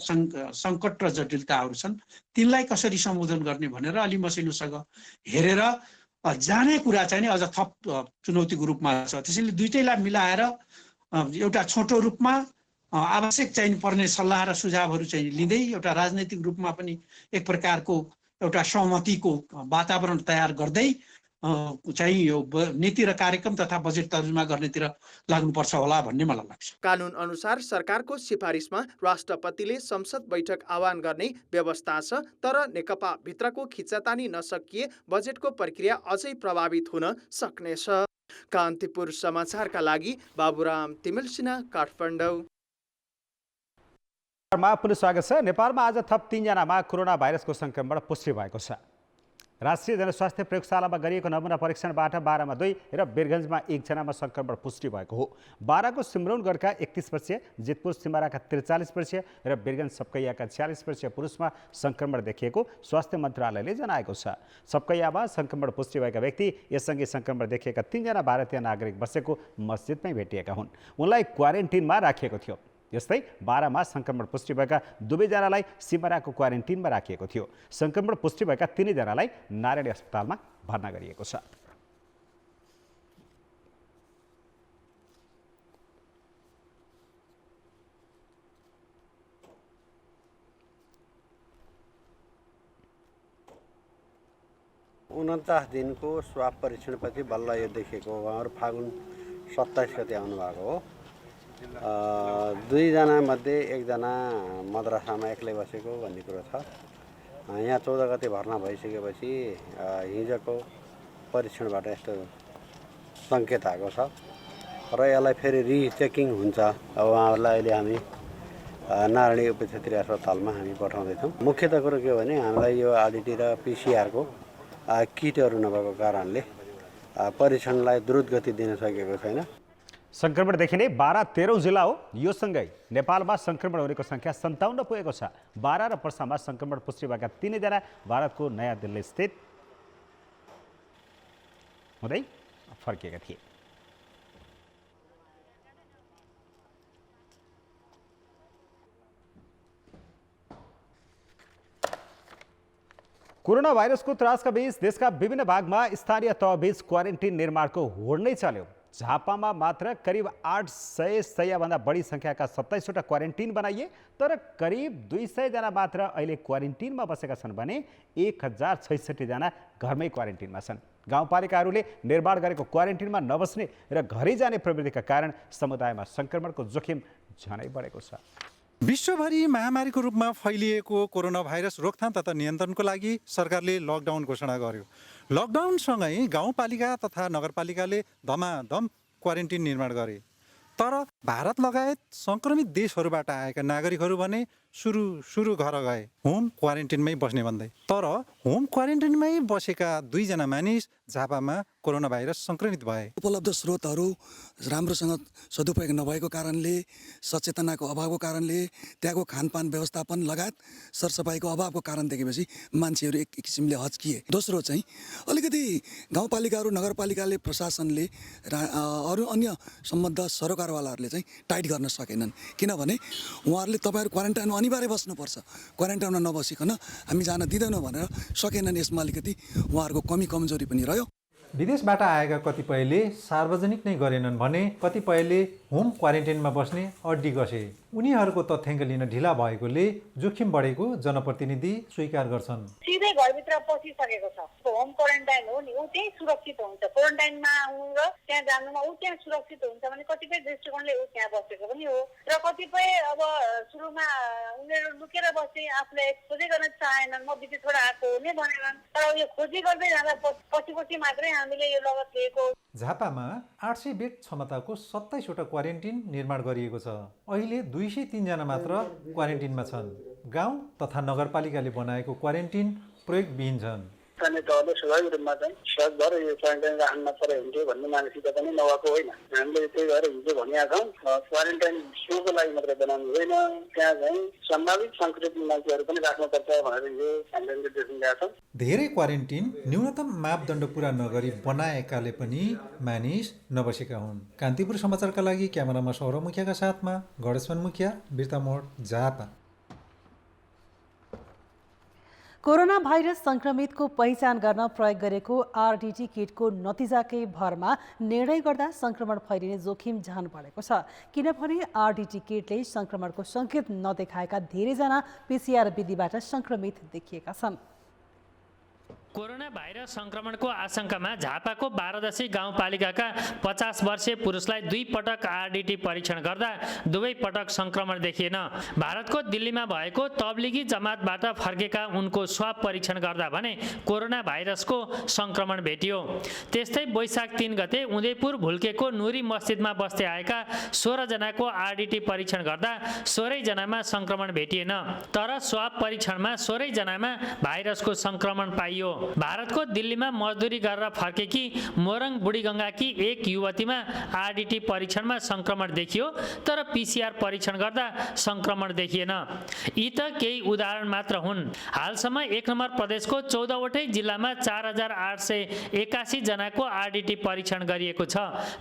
सङ्कट र जटिलताहरू छन् तिनलाई कसरी सम्बोधन गर्ने भनेर अलि मसिनोसँग हेरेर जाने कुरा चाहिँ नि अझ थप चुनौतीको रूपमा छ। त्यसैले दुईटैलाई मिलाएर एउटा छोटो रूपमा आवश्यक चाहिँ पर्ने सल्लाह र सुझावहरू चाहिँ लिँदै एउटा राजनैतिक रूपमा पनि एक प्रकारको एउटा सहमतिको वातावरण तयार गर्दै चाहिँ यो नीति र कार्यक्रम तथा बजेट तर्जुमा गर्नेतिर लाग्नुपर्छ होला भन्ने मलाई लाग्छ। कानुन अनुसार सरकारको सिफारिसमा राष्ट्रपतिले संसद बैठक आह्वान गर्ने व्यवस्था छ, तर नेकपा भित्रको खिच्चातानी नसकिए बजेटको प्रक्रिया अझै प्रभावित हुन सक्नेछ। कान्तिपुर समाचारका लागि बाबुराम तिमिल सिन्हा, काठमाडौँ। पुनः स्वागत छ। नेपालमा आज थप 3 जनामा कोरोना भाइरसको संक्रमण पुष्टि भएको छ। राष्ट्रिय जनस्वास्थ्य प्रयोगशालामा गरिएको नमुना परीक्षणबाट 12 मा 2 र वीरगञ्जमा 1 जनामा संक्रमण पुष्टि भएको हो। 12 को सिमरौनगढका 31 वर्षीय, जितपुर सिमराका 43 वर्षीय र वीरगञ्ज सबकैयाका 46 वर्षीय पुरुषमा संक्रमण देखिएको स्वास्थ्य मन्त्रालयले जनाएको छ। सबकैयामा संक्रमण पुष्टि भएका व्यक्ति यससँगै संक्रमण देखिएका 3 जना भारतीय नागरिक बसेको मस्जिदमै भेटिएका हुन्। उनलाई क्वारेन्टिनमा राखिएको थियो। यस्तै 12 मा संक्रमण पुष्टि भएका 2 जनालाई सिमराको क्वारेन्टिनमा राखिएको थियो। संक्रमण पुष्टि भएका 3 जनालाई नारायणी अस्पतालमा भर्ना गरिएको छ। उनन्चास दिनको स्वाब परीक्षणपछि बल्ल यो देखिएको। उहाँहरू फागुन 27 गते आउनुभएको हो। 2 जना मध्ये 1 जना मद्रासामा एक्लै बसेको भन्ने कुरो छ। यहाँ 14 गते भर्ना भइसकेपछि हिजोको परीक्षणबाट यस्तो सङ्केत आएको छ र यसलाई फेरि रिचेकिङ हुन्छ। अब उहाँहरूलाई अहिले हामी नारायणी उपक्षेत्रीय अस्पतालमा हामी पठाउँदैछौँ। मुख्य त कुरो के हो भने हामीलाई यो आरडिटी र पिसिआरको किटहरू नभएको कारणले परीक्षणलाई द्रुत गति दिन सकेको छैन। संक्रमण देखिने 12-13 जिल्ला हो। यो सँगै नेपालमा संक्रमण हुनेको संख्या 57 पुगेको छ। 12 र पर्सामा संक्रमण पुष्टि भएका 3 जना भारतको नयाँ दिल्ली स्थित हुँदै फर्किएका थिए। कोरोना भाइरसको त्रासका बीच देशका विभिन्न भागमा स्थानीय तहबीच क्वारेन्टिन निर्माणको होड नै चल्यो। झापामा मात्र करिब 800 सयभन्दा बढी सङ्ख्याका 27वटा क्वारेन्टिन बनाइए, तर करिब 200 जना मात्र अहिले क्वारेन्टिनमा बसेका छन् भने 1066 जना घरमै क्वारेन्टिनमा छन्। गाउँपालिकाहरूले निर्माण गरेको क्वारेन्टिनमा नबस्ने र घरै जाने प्रवृत्तिका कारण समुदायमा संक्रमणको जोखिम झनै बढेको छ। विश्वभरि महामारीको रूपमा फैलिएको कोरोना भाइरस रोकथाम तथा नियन्त्रणको लागि सरकारले लकडाउन घोषणा गर्यो। लकडाउनसँगै गाउँपालिका तथा नगरपालिकाले धमाधम क्वारेन्टिन निर्माण गरे। तर भारत लगायत सङ्क्रमित देशहरूबाट आएका नागरिकहरू भने सुरु घर गए होम क्वारेन्टिनमै बस्ने भन्दै। तर होम क्वारेन्टिनमै बसेका 2 जना मानिस झापामा कोरोना भाइरस सङ्क्रमित भए। उपलब्ध स्रोतहरू राम्रोसँग सदुपयोग नभएको कारणले, सचेतनाको अभावको कारणले, त्यहाँको खानपान व्यवस्थापन लगायत सरसफाइको अभावको कारण देखेपछि मान्छेहरू एक किसिमले हच्किए। दोस्रो चाहिँ अलिकति गाउँपालिकाहरू, नगरपालिकाले, प्रशासनले अरू अन्य सम्बद्ध सरोकारवालाहरूले चाहिँ टाइट गर्न सकेनन्। किनभने उहाँहरूले तपाईँहरू क्वारेन्टाइनमा अनिवार्य बस्नुपर्छ, क्वारेन्टाइनमा नबसिकन हामी जान दिँदैनौँ भनेर सकेनन्। यसमा अलिकति उहाँहरूको कमजोरी पनि रह्यो। विदेशबाट आएका कतिपयले सार्वजनिक नै गरेनन् भने कतिपयले होम क्वारेन्टाइनमा बस्ने अड्डी कसे। उनीहरूको तथ्याङ्क लिन ढिला भएकोले जोखिम बढेको जनप्रतिनिधि स्वीकार गर्छन्। सिधै घरभित्र पसिसकेको छ। होम क्वारेन्टाइन हो नि, ऊ त्यही सुरक्षित हुन्छ। क्वारेन्टाइनमा आउनु र त्यहाँ जानुमा ऊ त्यहाँ सुरक्षित हुन्छ भने कतिपय दृष्टिकोणले ऊ त्यहाँ बसेको पनि हो। र कतिपय अब सुरुमा उनीहरू लुकेर बसे, आफूलाई खोजी गर्न चाहेनन्, म विदेशबाट आएको हो नै भनेनन्। तर यो खोजी गर्दै जाँदा पछि मात्रै हामीले यो लगत लिएको। झापामा 800 बेड क्षमताको 27वटा क्वारेन्टिन निर्माण गरिएको छ। अहिले 203 जना मात्र क्वारेन्टिनमा छन्। गाउँ तथा नगरपालिकाले बनाएको क्वारेन्टिन प्रयोगविहीन छन्। स्थानीय तहले स्वाभाविक रूपमा चाहिँ सहज भएर यो क्वारेन्टाइन राख्न परे हुन्थ्यो भन्ने मानसिकता पनि नभएको होइन। हामीले त्यही भएर हिजो भनिरहेका छौँ, क्वारेन्टाइन सोको लागि मात्रै बनाउनु हुँदैन, त्यहाँ चाहिँ सम्भावित सङ्क्रमित मान्छेहरू पनि राख्नुपर्छ भनेर यो हामीले निर्देशन दिएका छौँ। धेरै क्वारेन्टिन न्यूनतम मापदण्ड पुरा नगरी बनाएकाले पनि मानिस नबसेका हुन्। कान्तिपुर समाचारका लागि क्यामेरामा सौरभ मुखियाका साथमा गणेशमान मुखिया, बिर्तामोड, झापा। कोरोना भाइरस संक्रमितको पहिचान गर्न प्रयोग गरेको आरडिटी किटको नतिजाकै भरमा निर्णय गर्दा संक्रमण फैलिने जोखिम झन बढेको छ। किनभने आरडिटी किटले संक्रमणको सङ्केत नदेखाएका धेरैजना पिसिआर विधिबाट संक्रमित देखिएका छन्। कोरोना भाइरस संक्रमणको आशंकामा झापाको 12 गाउँपालिकाका 50 वर्षीय पुरुषलाई 2 पटक आरडिटी परीक्षण गर्दा दुवै पटक संक्रमण देखिएन। भारतको दिल्लीमा भएको तब्लिगी जमातबाट फर्केका उनको स्वाब परीक्षण गर्दा भने कोरोना भाइरसको संक्रमण भेटियो। त्यस्तै वैशाख 3 गते उदयपुर भुल्केको नुरी मस्जिदमा बस्दै आएका 16 जनाको आरडिटी परीक्षण गर्दा 16 जनामा संक्रमण भेटिएन। तर स्वाब परीक्षणमा 16 जनामा भाइरसको संक्रमण पाइयो। भारतको दिल्लीमा मजदुरी गरेर फर्केकी मोरङ बुढीगङ्गाकी एक युवतीमा आरडिटी परीक्षणमा संक्रमण देखियो, तर पिसिआर परीक्षण गर्दा संक्रमण देखिएन। यी त केही उदाहरण मात्र हुन्। हालसम्म 1 नम्बर प्रदेशको 14वटै जिल्लामा 4881 जनाको आरडिटी परीक्षण गरिएको छ,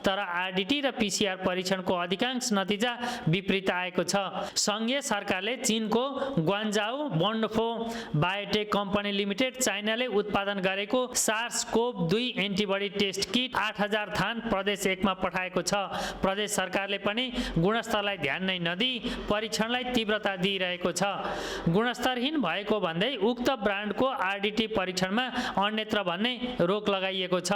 तर आरडिटी र पिसिआर परीक्षणको अधिकांश नतिजा विपरीत आएको छ। सङ्घीय सरकारले चीनको ग्वान्जाऊ बन्डफो बायोटेक कम्पनी लिमिटेड चाइनाले उत्पादन गरेको SARS-CoV-2 एन्टिबडी टेस्ट किट 8000 थान प्रदेश 1 मा पठाएको छ। प्रदेश सरकारले पनि गुणस्तरलाई ध्यान नै नदिई परीक्षणलाई तीव्रता दिइरहेको छ। गुणस्तरहीन भएको भन्दै उक्त ब्रान्डको आरडिटी परीक्षणमा अन्यत्र भन्ने रोक लगाइएको छ।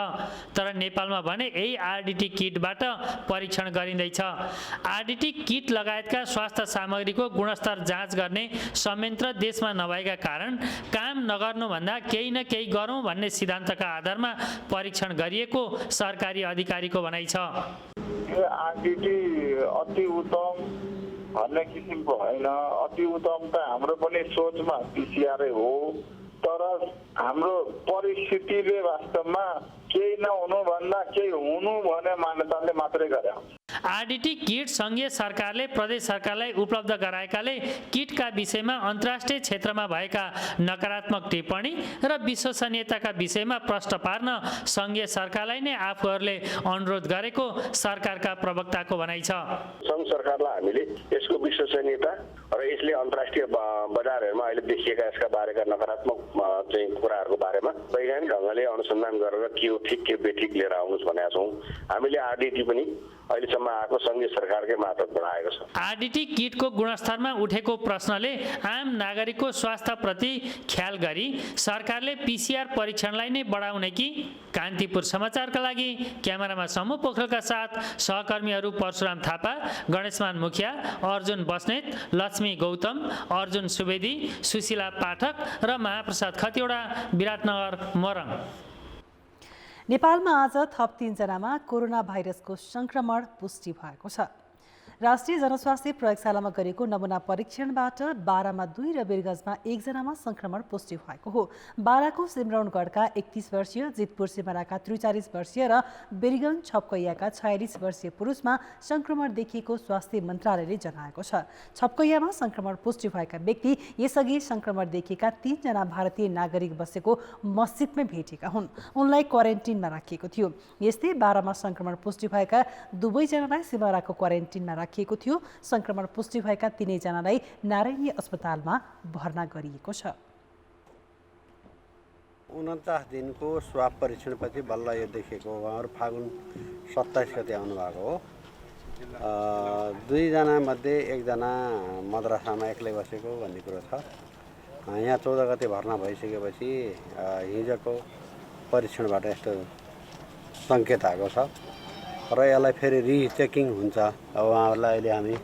तर नेपालमा भने यही आरडिटी किटबाट परीक्षण गरिँदैछ। आरडिटी किट लगायतका स्वास्थ्य सामग्रीको गुणस्तर जाँच गर्ने संयन्त्र देशमा नभएका कारण काम नगर्नुभन्दा केही न केही गरौँ भन्ने सिद्धान्तका आधारमा परीक्षण गरिएको सरकारी अधिकारीको भनाइ छ। आरडिटी अति उत्तम भन्ने किसिमको होइन, अति उत्तम त हाम्रो पनि सोचमा पिसिआर हो, तर हाम्रो परिस्थितिले वास्तवमा केही नहुनु भन्दा केही हुनु भन्ने मान्यताले मात्रै गरे। आरडिटी किट सङ्घीय सरकारले प्रदेश सरकारलाई उपलब्ध गराएकाले किटका विषयमा अन्तर्राष्ट्रिय क्षेत्रमा भएका नकारात्मक टिप्पणी र विश्वसनीयताका विषयमा प्रश्न पार्न सङ्घीय सरकारलाई नै आफूहरूले अनुरोध गरेको सरकारका प्रवक्ताको भनाइ छ। सङ्घ सरकारलाई हामीले यसको विश्वसनीयता र यसले अन्तर्राष्ट्रिय बजारहरूमा अहिले देखिएका यसका बारेका नकारात्मक चाहिँ कुराहरूको बारेमा वैज्ञानिक ढङ्गले अनुसन्धान गरेर के हो ठिक के बेठिक लिएर आउनुहोस् भनेका छौँ। हामीले आरडिटी पनि अहिलेसम्म आएको सङ्घीय सरकारकै मार्फत बढाएको छ। आरडिटी किटको गुणस्तरमा उठेको प्रश्नले आम नागरिकको स्वास्थ्यप्रति ख्याल गरी सरकारले पिसिआर परीक्षणलाई नै बढाउने कि? कान्तिपुर समाचारका लागि क्यामेरामा समूह पोखरेलका साथ सहकर्मीहरू परशुराम थापा, गणेशमान मुखिया, अर्जुन बस्नेत, लक्ष्मी गौतम, अर्जुन सुवेदी, सुशीला पाठक र महाप्रसाद खतिवडा, विराटनगर, मोरङ। नेपालमा आज थप 3 जनामा कोरोना भाइरसको संक्रमण पुष्टि भएको छ। राष्ट्रिय जनस्वास्थ्य प्रयोगशालामा गरेको नमुना परीक्षणबाट 12 मा 2 र वीरगञ्जमा 1 जनामा संक्रमण पुष्टि भएको हो। 12 को सिमरौनगढका 31 वर्षीय, जितपुर सिमराका 43 वर्षीय र वीरगञ्ज छपकैयाका 46 वर्षीय पुरुषमा संक्रमण देखिएको स्वास्थ्य मन्त्रालयले जनाएको छ। छपकैयामा संक्रमण पुष्टि भएका व्यक्ति यसअघि संक्रमण देखिएका 3 जना भारतीय नागरिक बसेको मस्जिदमै भेटेका हुन्। उनलाई क्वारेन्टिनमा राखिएको थियो। यस्तै 12 मा संक्रमण पुष्टि भएका 2 जनालाई सिमराको क्वारेन्टिनमा राखिएको थियो। संक्रमण पुष्टि भएका 3 जनालाई नारायणी अस्पतालमा भर्ना गरिएको छ। 49 दिनको स्वाब परीक्षणपछि बल्ल यो देखिएको हो। उहाँहरू फागुन 27 गते आउनुभएको हो। 2 जनामध्ये 1 जना मद्रासामा एक्लै बसेको भन्ने कुरो छ। यहाँ 14 गते भर्ना भइसकेपछि हिजोको परीक्षणबाट यस्तो सङ्केत आएको छ र यसलाई फेरि रिचेकिङ हुन्छ। अब उहाँहरूलाई अहिले हामी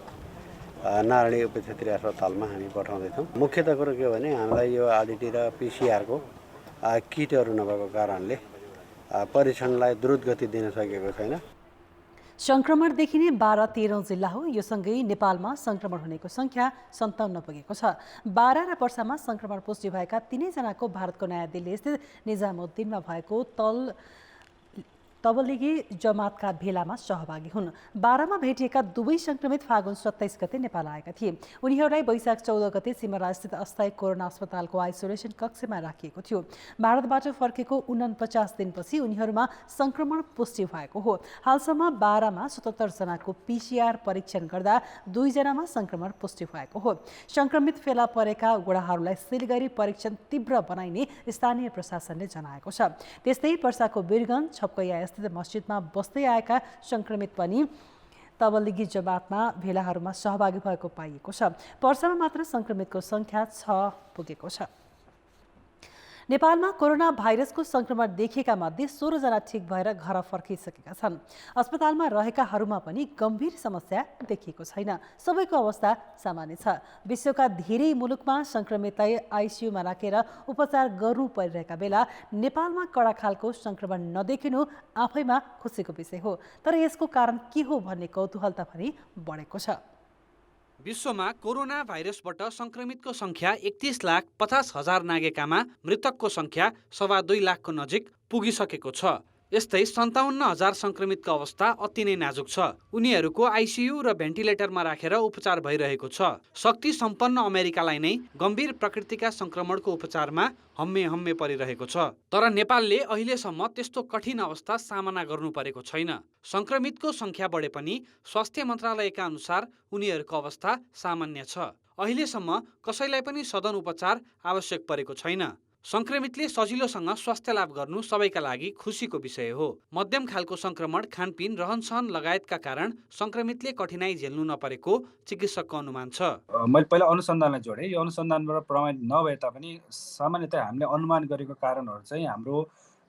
नारायणी उपक्षेत्रीय अस्पतालमा हामी पठाउँदैछौँ। मुख्यतः कुरो के हो भने हामीलाई यो आरडिटी र पिसिआरको किटहरू नभएको कारणले परीक्षणलाई द्रुत गति दिन सकेको छैन। संक्रमण देखिने 12-13 जिल्ला हो। यो सँगै नेपालमा संक्रमण हुनेको संख्या 57 पुगेको छ। 12 र वर्षमा संक्रमण पुष्टि भएका 3 जनाको भारतको नयाँ दिल्ली स्थित निजामुद्दिनमा भएको तबलिगी जमातका भेलामा सहभागी हुन्। 12 मा भेटिएका दुवै संक्रमित फागुन 27 गते नेपाल आएका थिए। उनीहरूलाई वैशाख 14 गते सिमराजस्थित अस्थायी कोरोना अस्पतालको आइसोलेसन कक्षमा राखिएको थियो। भारतबाट फर्केको 49 दिनपछि उनीहरूमा संक्रमण पुष्टि भएको हो। हालसम्म 12 मा 77 जनाको PCR परीक्षण गर्दा 2 जनामा संक्रमण पुष्टि भएको हो। संक्रमित फेला परेका गुडाहरूलाई सिलगढी परीक्षण तीव्र बनाइने स्थानीय प्रशासनले जनाएको छ। त्यस्तै पर्साको वीरगञ्ज छपकैया स्थित मस्जिदमा बस्दै आएका संक्रमित पनि तबलिगी जमातमा भेलाहरूमा सहभागी भएको पाइएको छ। पर्सामा मात्र संक्रमितको संख्या 6 पुगेको छ। नेपालमा कोरोना भाइरसको संक्रमण देखिएका मध्ये 16 जना ठिक भएर घर फर्किसकेका छन्। अस्पतालमा रहेकाहरूमा पनि गम्भीर समस्या देखिएको छैन। सबैको अवस्था सामान्य छ। विश्वका धेरै मुलुकमा संक्रमितलाई आइसियुमा राखेर उपचार गर्नु परिरहेका बेला नेपालमा कडा खालको संक्रमण नदेखिनु आफैमा खुसीको विषय हो। तर यसको कारण के हो भन्ने कौतूहलता पनि बढेको छ। विश्वमा कोरोना भाइरसबाट संक्रमितको संख्या 31,50,000 नागेकामा मृतकको संख्या 2.25 लाखको नजिक पुगिसकेको छ। यस्तै 57,000 संक्रमितको अवस्था अति नै नाजुक छ। उनीहरूको आइसियु र भेन्टिलेटरमा राखेर उपचार भइरहेको छ। शक्ति सम्पन्न अमेरिकालाई नै गम्भीर प्रकृतिका संक्रमणको उपचारमा हम्मे परिरहेको छ। तर नेपालले अहिलेसम्म त्यस्तो कठिन अवस्था सामना गर्नु परेको छैन। संक्रमितको संख्या बढे पनि स्वास्थ्य मन्त्रालयका अनुसार उनीहरूको अवस्था सामान्य छ। अहिलेसम्म कसैलाई पनि सदन उपचार आवश्यक परेको छैन। संक्रमितले सजिलोसँग स्वास्थ्य लाभ गर्नु सबैका लागि खुसीको विषय हो। मध्यम खालको संक्रमण, खानपिन, रहनसहन लगायतका कारण संक्रमितले कठिनाई झेल्नु नपरेको चिकित्सकको अनुमान छ। मैले पहिला अनुसन्धानलाई जोडेँ। यो अनुसन्धानबाट प्रमाणित नभए तापनि सामान्यतया हामीले अनुमान गरेको कारणहरू चाहिँ हाम्रो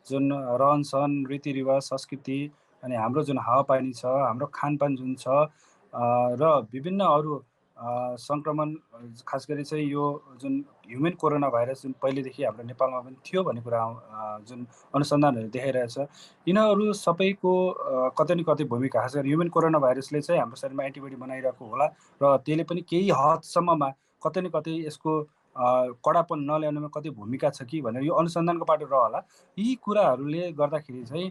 जुन रहनसहन, रीतिरिवाज, संस्कृति अनि हाम्रो जुन हावापानी छ, हाम्रो खानपान जुन छ र विभिन्न अरू संक्रमण, खास गरी चाहिँ यो जुन ह्युमन कोरोना भाइरस जुन पहिलेदेखि हाम्रो नेपालमा पनि थियो भन्ने कुरा जुन अनुसन्धानहरू देखाइरहेछ, यिनीहरू सबैको कतै न कतै भूमिका, खास गरी ह्युमन कोरोना भाइरसले चाहिँ हाम्रो शरीरमा एन्टिबडी बनाइरहेको होला र त्यसले पनि केही हदसम्ममा कतै न कतै यसको कडापन नल्याउनुमा कतै भूमिका छ कि भनेर यो अनुसन्धानको पाटो रहला। यी कुराहरूले गर्दाखेरि चाहिँ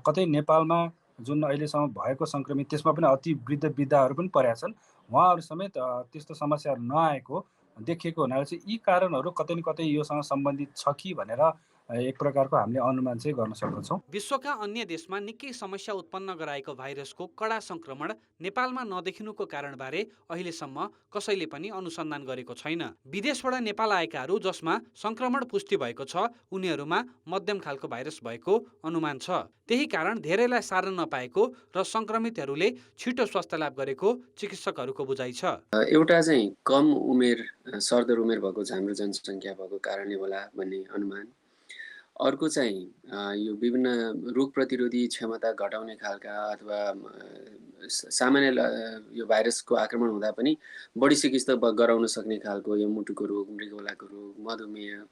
कतै नेपालमा जुन अहिलेसम्म भएको संक्रमित, त्यसमा पनि अति वृद्ध वृद्धाहरू पनि परेका छन्, उहाँहरू समेत त्यस्तो समस्याहरू नआएको देखिएको हुनाले चाहिँ यी कारणहरू कतै न कतै योसँग सम्बन्धित छ कि भनेर एक प्रकारको हामीले अनुमान चाहिँ गर्न सक्दछौँ। विश्वका अन्य देशमा निकै समस्या उत्पन्न गराएको भाइरसको कडा संक्रमण नेपालमा नदेखिनुको कारणबारे अहिलेसम्म कसैले पनि अनुसन्धान गरेको छैन। विदेशबाट नेपाल आएकाहरू जसमा संक्रमण पुष्टि भएको छ, उनीहरूमा मध्यम खालको भाइरस भएको अनुमान छ। त्यही कारण धेरैलाई सार्न नपाएको र संक्रमितहरूले छिटो स्वास्थ्य लाभ गरेको चिकित्सकहरूको बुझाइ छ। एउटा चाहिँ कम उमेर, सरदर उमेर भएको हाम्रो जनसङ्ख्या भएको कारणले होला भन्ने अनुमान। अर्को चाहिँ यो विभिन्न रोग प्रतिरोधी क्षमता घटाउने खालका अथवा सामान्य यो भाइरसको आक्रमण हुँदा पनि बढी चिकित्सा गराउन सक्ने खालको यो मुटुको रोग, मृगौलाको रोग, मधुमेह,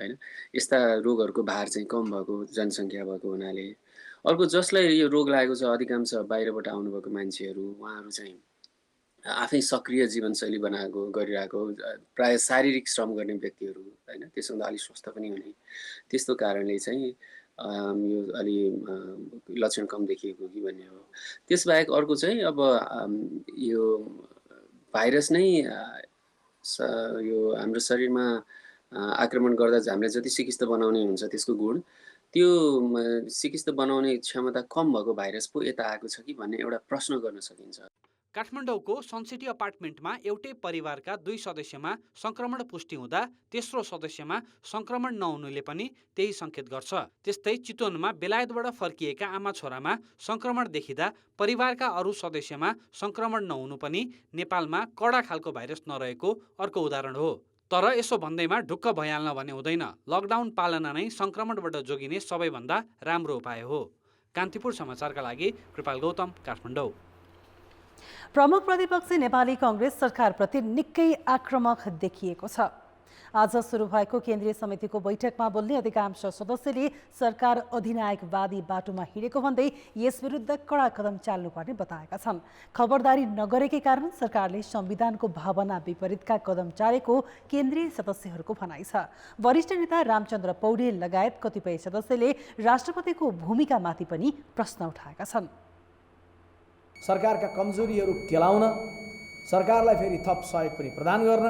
हैन, यस्ता रोगहरूको भार चाहिँ कम भएको जनसङ्ख्या भएको हुनाले। अर्को जसलाई यो रोग लागेको छ, अधिकांश बाहिरबाट आउनुभएको मान्छेहरू, उहाँहरू चाहिँ आफै सक्रिय जीवनशैली गरिरहेको, प्राय शारीरिक श्रम गर्ने व्यक्तिहरू, हैन, त्यसमा अलिक स्वस्थ पनि हुने, त्यस्तो कारणले चाहिँ यो अलि लक्षण कम देखिएको कि भन्ने हो। त्यसबाहेक अर्को चाहिँ अब यो भाइरस नै यो हाम्रो शरीरमा आक्रमण गर्दा हामीले जति सिकिस्त बनाउने हुन्छ त्यसको गुण, त्यो सिकिस्त बनाउने क्षमता कम भएको भाइरस पो यता आएको छ कि भन्ने एउटा प्रश्न गर्न सकिन्छ। काठमाडौँको सनसिटी अपार्टमेन्टमा एउटै परिवारका 2 सदस्यमा संक्रमण पुष्टि हुँदा तेस्रो सदस्यमा संक्रमण नहुनुले पनि त्यही सङ्केत गर्छ। त्यस्तै चितवनमा बेलायतबाट फर्किएका आमा छोरामा संक्रमण देखिँदा परिवारका अरू सदस्यमा संक्रमण नहुनु पनि नेपालमा कडा खालको भाइरस नरहेको अर्को उदाहरण हो। तर यसो भन्दैमा ढुक्क भइहाल्न भने हुँदैन। लकडाउन पालना नै संक्रमणबाट जोगिने सबैभन्दा राम्रो उपाय हो। कान्तिपुर समाचारका लागि कृपाल गौतम, काठमाडौँ। प्रमुख प्रतिपक्षी नेपाली कांग्रेस सरकारप्रति निकै आक्रामक देखिएको छ। आज सुरु भएको केन्द्रीय समितिको बैठकमा बोल्ने अधिकांश सदस्यले सरकार अधिनायकवादी बाटोमा हिँडेको भन्दै यस विरुद्ध कडा कदम चाल्नुपर्ने बताएका छन्। खबरदारी नगरेकै कारण सरकारले संविधानको भावना विपरीतका कदम चालेको केन्द्रीय सदस्यहरूको भनाइ छ। वरिष्ठ नेता रामचन्द्र पौडेल लगायत कतिपय सदस्यले राष्ट्रपतिको भूमिकामाथि पनि प्रश्न उठाएका छन्। सरकारका कमजोरीहरू केलाउन, सरकारलाई फेरि थप सहयोग पनि प्रदान गर्न,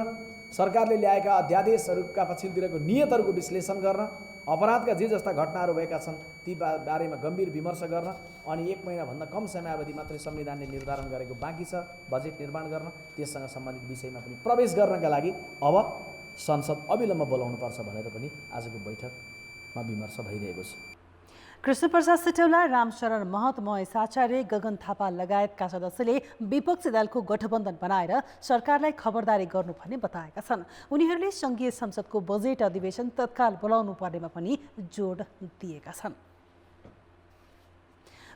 सरकारले ल्याएका अध्यादेशहरूका पछिल्लोतिरको नियतहरूको विश्लेषण गर्न, अपराधका जे जस्ता घटनाहरू भएका छन् ती बारेमा गम्भीर विमर्श गर्न, अनि 1 महिनाभन्दा कम समयावधि मात्रै संविधानले निर्धारण गरेको बाँकी छ बजेट निर्माण गर्न, त्यससँग सम्बन्धित विषयमा पनि प्रवेश गर्नका लागि अब संसद अविलम्ब बोलाउनुपर्छ भनेर पनि आजको बैठकमा विमर्श भइरहेको छ। कृष्णप्रसाद सिटौला, रामशरण महत, महेश आचार्य, गगन थापा लगायतका सदस्यले विपक्षी दलको गठबन्धन बनाएर सरकारलाई खबरदारी गर्नुपर्ने बताएका छन्। उनीहरूले संघीय संसदको बजेट अधिवेशन तत्काल बोलाउनु पर्नेमा पनि जोड दिएका छन्।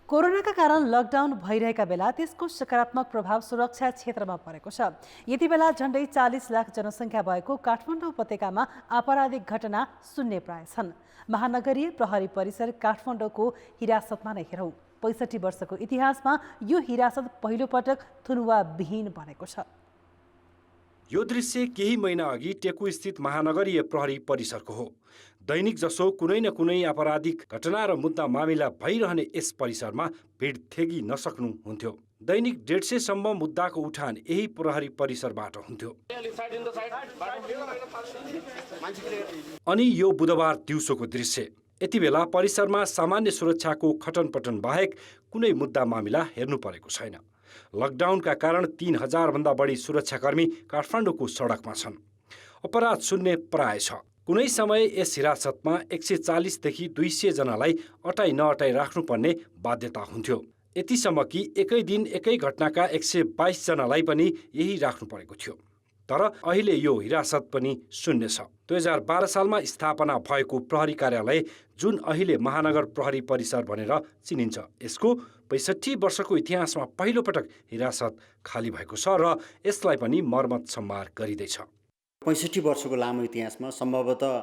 कोरोनाका कारण लकडाउन भइरहेका बेला त्यसको सकारात्मक प्रभाव सुरक्षा क्षेत्रमा परेको छ। यति बेला झण्डै 40 लाख जनसङ्ख्या भएको काठमाडौँ उपत्यकामा आपराधिक घटना शून्य प्राय छन्। महानगरीय प्रहरी परिसर काठमाडौँको हिरासतमा नै हेरौँ। 65 वर्षको इतिहासमा यो हिरासत पहिलो पटक थुनुवाविहीन बनेको छ। यो दृश्य केही महिना अघि टेकु स्थित महानगरीय प्रहरी परिसरको हो। दैनिक जसो कुनै न कुनै आपराधिक घटना र मुद्दा मामिला भइरहने यस परिसरमा भिड थेगी नसक्नु हुन्थ्यो। दैनिक 150 सम्म मुद्दाको उठान यही प्रहरी परिसरबाट हुन्थ्यो। अनि यो बुधबार दिउँसोको दृश्य। यति बेला परिसरमा सामान्य सुरक्षाको खटनपटन बाहेक कुनै मुद्दा मामिला हेर्नु परेको छैन। लकडाउनका कारण 3000 भन्दा बढी सुरक्षाकर्मी काठमाडौँको सडकमा छन्। अपराध शून्य प्राय छ। कुनै समय यस हिरासतमा 140 देखि 200 जनालाई अटाइ नअटाइ राख्नुपर्ने बाध्यता हुन्थ्यो। यतिसम्म कि एकै दिन एकै घटनाका 122 जनालाई पनि यही राख्नु परेको थियो। तर अहिले यो हिरासत पनि शून्य छ। 2012 सालमा स्थापना भएको प्रहरी कार्यालय जुन अहिले महानगर प्रहरी परिसर भनेर चिनिन्छ, यसको 65 वर्षको इतिहासमा पहिलो पटक हिरासत खाली भएको छ र यसलाई पनि मर्मत सम्मार गरिँदैछ। 65 वर्षको लामो इतिहासमा सम्भवतः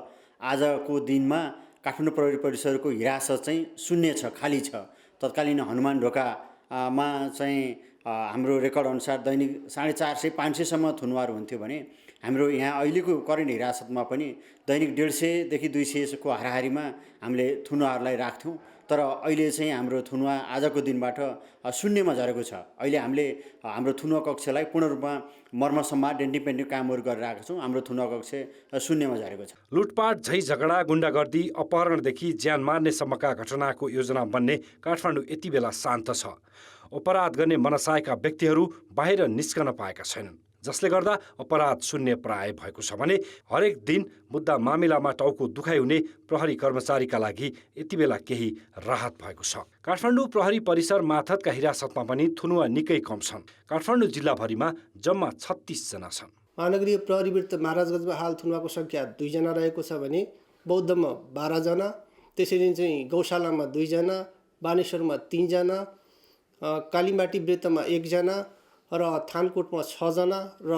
आजको दिनमा काठमाडौँ प्रहरी परिसरको हिरासत चाहिँ शून्य छ, खाली छ। तत्कालीन हनुमान ढोकामा चाहिँ हाम्रो रेकर्ड अनुसार दैनिक 450-500 सम्म थुनुवार हुन्थ्यो भने हाम्रो यहाँ अहिलेको करेन्ट हिरासतमा पनि दैनिक 150 देखि 200 को हाराहारीमा हामीले थुनुवारलाई राख्थ्यौँ। तर अहिले चाहिँ हाम्रो थुनुवा आजको दिनबाट शून्यमा झरेको छ। अहिले हामीले हाम्रो थुनुवा कक्षलाई पूर्ण रूपमा मर्मसम्मार डेन्टिपेन्टिङ कामहरू गरिरहेका छौँ। हाम्रो थुनुवा कक्ष शून्यमा झरेको छ। लुटपाट, झै झगडा, गुण्डागर्दी, अपहरणदेखि ज्यान मार्ने सम्मका घटनाको योजना बन्ने काठमाडौँ यति बेला शान्त छ। अपराध गर्ने मनसायका व्यक्तिहरू बाहिर निस्कन पाएका छैनन्, जसले गर्दा अपराध शून्य प्राय भएको छ भने हरेक दिन मुद्दा मामिलामा टाउको दुखाइ हुने प्रहरी कर्मचारीका लागि यति बेला केही राहत भएको छ। काठमाडौँ प्रहरी परिसर माथतका हिरासतमा पनि थुनुवा निकै कम छन्। काठमाडौँ जिल्लाभरिमा जम्मा 36 जना छन्। महानगरीय प्रहरी वृत्त महाराजगञ्जमा हाल थुनुवाको सङ्ख्या 2 जना रहेको छ भने बौद्धमा 12 जना, त्यसरी चाहिँ गौशालामा 2 जना, बानेश्वरमा 3 जना, कालीमाटी वृत्तमा 1 जना र थानकोटमा 6 जना र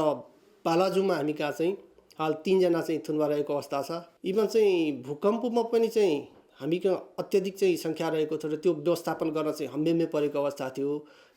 बालाजुमा हामी कहाँ चाहिँ हाल 3 जना चाहिँ थुनुवा रहेको अवस्था छ। इभन चाहिँ भूकम्पमा पनि चाहिँ हामी कहाँ अत्यधिक चाहिँ सङ्ख्या रहेको थियो र त्यो व्यवस्थापन गर्न चाहिँ हम्बेम्बे परेको अवस्था थियो।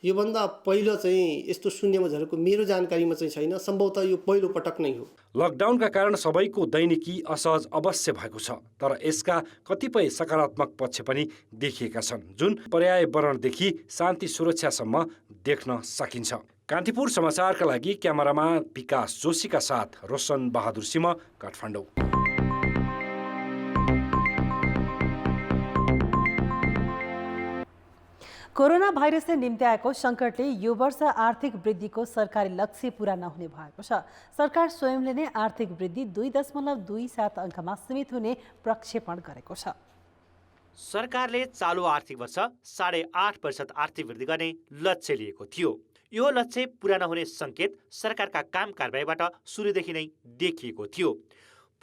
योभन्दा पहिलो चाहिँ यस्तो शून्यमा झरेको मेरो जानकारीमा चाहिँ छैन। सम्भवतः यो पहिलो पटक नै हो। लकडाउनका कारण सबैको दैनिकी असहज अवश्य भएको छ, तर यसका कतिपय सकारात्मक पक्ष पनि देखिएका छन्, जुन पर्यावरणदेखि शान्ति सुरक्षासम्म देख्न सकिन्छ। कान्तिपुर समाचारका लागि क्यामेरामा विकास जोशीका साथ रोशन बहादुर सिंह, काठमाडौँ। कोरोना भाइरसले निम्त्याएको सङ्कटले यो वर्ष आर्थिक वृद्धिको सरकारी लक्ष्य पूरा नहुने भएको छ। सरकार स्वयंले नै आर्थिक वृद्धि 2.27 अङ्कमा सीमित हुने प्रक्षेपण गरेको छ। सरकारले चालु आर्थिक वर्ष 8.5% आर्थिक वृद्धि गर्ने लक्ष्य लिएको थियो। यो लक्ष्य पूरा नहुने सङ्केत सरकारका काम कारबाहीबाट सुरुदेखि नै देखिएको थियो।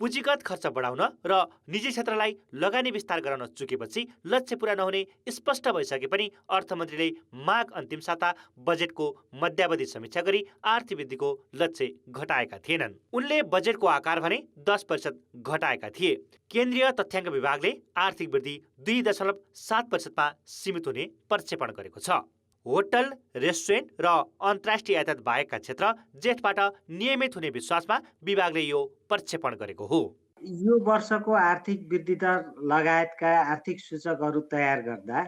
पुँजीगत खर्च बढाउन र निजी क्षेत्रलाई लगानी विस्तार गराउन चुकेपछि लक्ष्य पूरा नहुने स्पष्ट भइसके पनि अर्थमन्त्रीले माघ अन्तिम साता बजेटको मध्यावधि समीक्षा गरी आर्थिक वृद्धिको लक्ष्य घटाएका थिएनन्। उनले बजेटको आकार भने 10% घटाएका थिए। केन्द्रीय तथ्याङ्क विभागले आर्थिक वृद्धि 2.7%मा सीमित हुने प्रक्षेपण गरेको छ। होटल, रेस्टुरेन्ट र अन्तर्राष्ट्रिय यातायात बाहेकका क्षेत्र जेठबाट नियमित हुने विश्वासमा विभागले यो प्रक्षेपण गरेको हो। यो वर्षको आर्थिक वृद्धि दर लगायतका आर्थिक सूचकहरू तयार गर्दा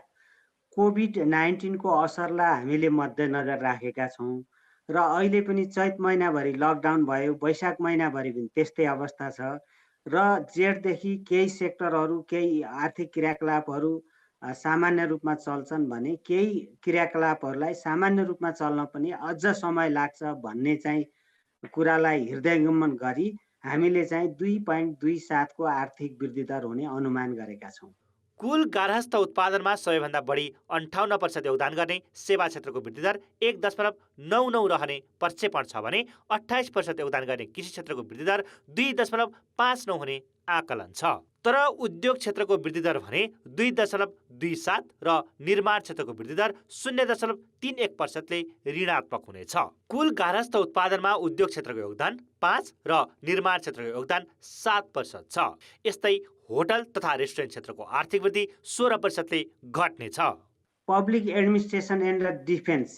कोभिड-19 को असरलाई हामीले मध्यनजर राखेका छौँ र अहिले पनि चैत महिनाभरि लकडाउन भयो, वैशाख महिनाभरि पनि त्यस्तै अवस्था छ र जेठदेखि केही सेक्टरहरू, केही आर्थिक क्रियाकलापहरू सामान्य रूपमा चल्छन् भने केही क्रियाकलापहरूलाई सामान्य रूपमा चल्न पनि अझ समय लाग्छ भन्ने चाहिँ कुरालाई हृदयङ्गमन गरी हामीले चाहिँ 2.27 को आर्थिक वृद्धि दर हुने अनुमान गरेका छौँ। कुल गार्हस्थ उत्पादनमा सबैभन्दा बढी 58% योगदान गर्ने सेवा क्षेत्रको वृद्धि दर 1.99 रहने प्रक्षेपण छ भने 28% योगदान गर्ने कृषि क्षेत्रको वृद्धि दर 2.59 हुने आकलन छ। तर उद्योग क्षेत्रको वृद्धि दर भने 2.27 र निर्माण क्षेत्रको वृद्धि दर 0.31%ले ऋणात्मक हुनेछ। कुल गार्हस्थ उत्पादनमा उद्योग क्षेत्रको योगदान 5 र निर्माण क्षेत्रको योगदान 7% छ। यस्तै होटल तथा रेस्टुरेन्ट क्षेत्रको आर्थिक वृद्धि 16%ले घट्नेछ। पब्लिक एडमिनिस्ट्रेसन एन्ड डिफेन्स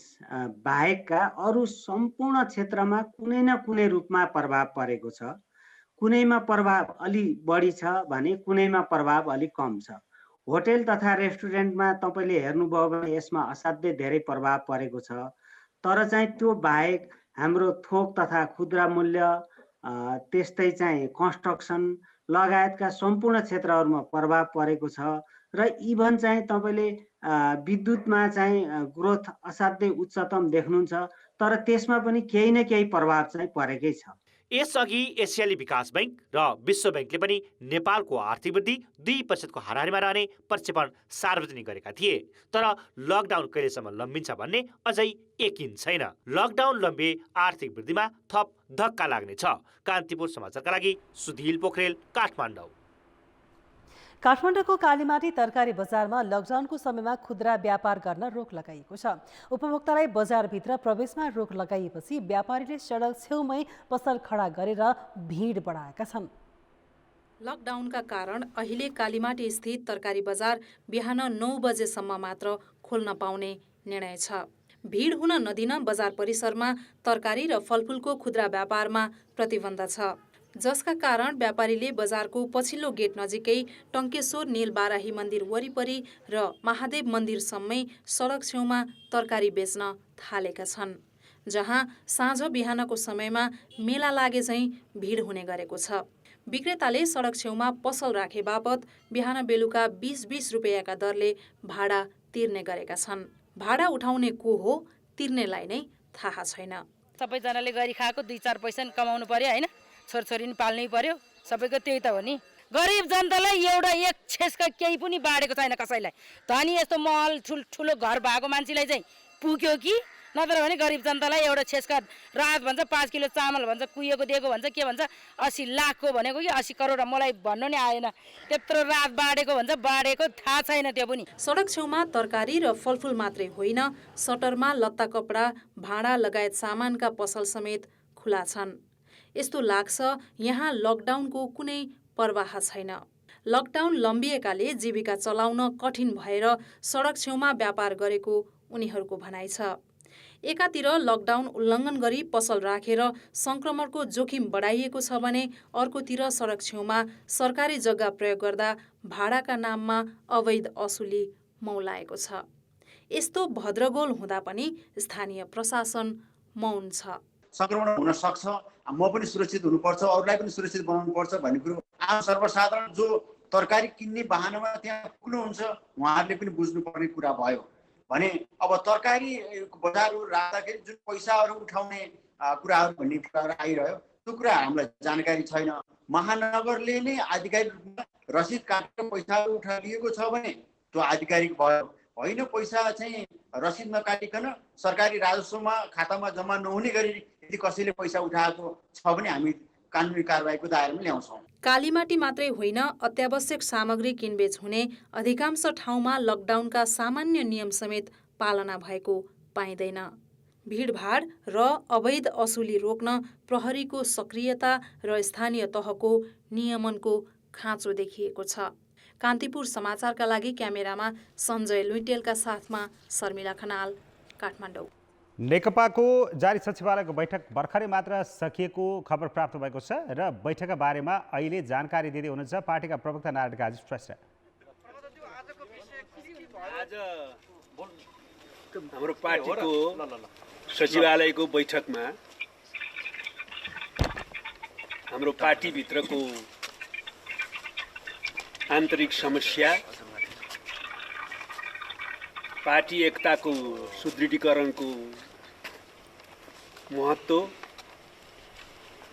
बाहेकका अरू सम्पूर्ण क्षेत्रमा कुनै न कुनै रूपमा प्रभाव परेको छ। कुनैमा प्रभाव अलि बढी छ भने कुनैमा प्रभाव अलि कम छ। होटल तथा रेस्टुरेन्टमा तपाईँले हेर्नुभयो भने यसमा असाध्यै धेरै प्रभाव परेको छ। तर चाहिँ त्यो बाहेक हाम्रो थोक तथा खुद्रा मूल्य, त्यस्तै चाहिँ कन्स्ट्रक्सन लगायतका सम्पूर्ण क्षेत्रहरूमा प्रभाव परेको छ र इभन चाहिँ तपाईँले विद्युतमा चाहिँ ग्रोथ असाध्यै उच्चतम देख्नुहुन्छ, तर त्यसमा पनि केही न केही प्रभाव चाहिँ परेकै छ। यसअघि एसियाली विकास बैंक र विश्व बैंकले पनि नेपालको आर्थिक वृद्धि 2% को हाराहारीमा रहने प्रक्षेपण सार्वजनिक गरेका थिए। तर लकडाउन कहिलेसम्म लम्बिन्छ भन्ने अझै यकिन छैन। लकडाउन लम्बिए आर्थिक वृद्धिमा थप धक्का लाग्नेछ। कान्तिपुर समाचारका लागि सुधिल पोखरेल, काठमाडौँ। काठमाडौँको कालीमाटी तरकारी बजारमा लकडाउनको समयमा खुद्रा व्यापार गर्न रोक लगाइएको छ। उपभोक्तालाई बजारभित्र प्रवेशमा रोक लगाइएपछि व्यापारीले सडक छेउमै पसल खडा गरेर भिड बढाएका छन्। लकडाउनका कारण अहिले कालीमाटी स्थित तरकारी बजार बिहान 9 बजेसम्म मात्र खोल्न पाउने निर्णय छ। भिड हुन नदिन बजार परिसरमा तरकारी र फलफुलको खुद्रा व्यापारमा प्रतिबन्ध छ, जसका कारण व्यापारीले बजारको पछिल्लो गेट नजिकै टङ्केश्वर नीलबाराही मन्दिर वरिपरि र महादेव मन्दिरसम्मै सडक छेउमा तरकारी बेच्न थालेका छन्, जहाँ साँझ बिहानको समयमा मेला लागे चाहिँ भिड हुने गरेको छ। विक्रेताले सडक छेउमा पसल राखे बापत बिहान बेलुका 20-20 रुपियाँका दरले भाडा तिर्ने गरेका छन्। भाडा उठाउने को हो तिर्नेलाई नै थाहा छैन। सबैजनाले गरी खाएको 2-4 पैसा कमाउनु पर्यो हैन, छोरछोरी नि पाल्नै पर्यो, सबैको त्यही त हो नि। गरिब जनतालाई एउटा एक छेसका केही पनि बाडेको छैन कसैलाई। धनी यस्तो महल ठुलो घर भएको मान्छेलाई चाहिँ पुग्यो कि नत्र भने गरिब जनतालाई एउटा छेसका रात भन्छ 5 किलो चामल भन्छ कुहिएको दिएको भन्छ के भन्छ 80 लाखको भनेको कि 80 करोड मलाई भन्नु नै आएन। त्यत्रो रात बाडेको भन्छ, बाडेको थाहा छैन त्यो पनि। सडक छेउमा तरकारी र फलफुल मात्रै होइन, सटरमा लत्ता कपडा, भाँडा लगायत सामानका पसल समेत खुला छन्। यस्तो लाग्छ यहाँ लकडाउनको कुनै प्रवाह छैन। लकडाउन लम्बिएकाले जीविका चलाउन कठिन भएर सडक छेउमा व्यापार गरेको उनीहरूको भनाइ छ। एकातिर लकडाउन उल्लङ्घन गरी पसल राखेर संक्रमणको जोखिम बढाइएको छ भने अर्कोतिर सडक छेउमा सरकारी जग्गा प्रयोग गर्दा भाडाका नाममा अवैध असुली मौलाएको छ। यस्तो भद्रगोल हुँदा पनि स्थानीय प्रशासन मौन छ। संक्रमण हुन सक्छ, म पनि सुरक्षित हुनुपर्छ, अरूलाई पनि सुरक्षित बनाउनुपर्छ भन्ने कुरो आम सर्वसाधारण जो तरकारी किन्ने बाहनामा त्यहाँ पुग्नुहुन्छ उहाँहरूले पनि बुझ्नुपर्ने कुरा भयो भने अब तरकारी बजारहरू राख्दाखेरि जुन पैसाहरू उठाउने कुराहरू भन्ने कुराहरू आइरह्यो, त्यो कुरा हामीलाई जानकारी छैन। महानगरले नै आधिकारिक रूपमा रसिद काटेर पैसाहरू उठाइएको छ भने त्यो आधिकारिक भयो, होइन पैसा चाहिँ रसिद नकाटिकन सरकारी राजस्वमा खातामा जम्मा नहुने गरी यदि कसैले पैसा उठाएको छ भने हामी कानुनी कारबाहीको दायरामा ल्याउँछौँ। कालीमाटी मात्रै होइन, अत्यावश्यक सामग्री किनबेच हुने अधिकांश ठाउँमा लकडाउनका सामान्य नियम समेत पालना भएको पाइँदैन। भिडभाड र अवैध असुली रोक्न प्रहरीको सक्रियता र स्थानीय तहको नियमनको खाँचो देखिएको छ। कान्तिपुर समाचारका लागि क्यामेरामा सञ्जय लुइटेलका साथमा शर्मिला खनाल, काठमाडौँ। नेकपाको जारी सचिवालयको बैठक भर्खरै मात्र सकिएको खबर प्राप्त भएको छ र बैठकका बारेमा अहिले जानकारी दिँदै हुनुहुन्छ पार्टीका प्रवक्ता नारायण काजी श्रेष्ठ। हाम्रो पार्टीको सचिवालयको बैठकमा हाम्रो पार्टीभित्रको आन्तरिक समस्या, पार्टी एकताको सुदृढीकरणको महत्त्व,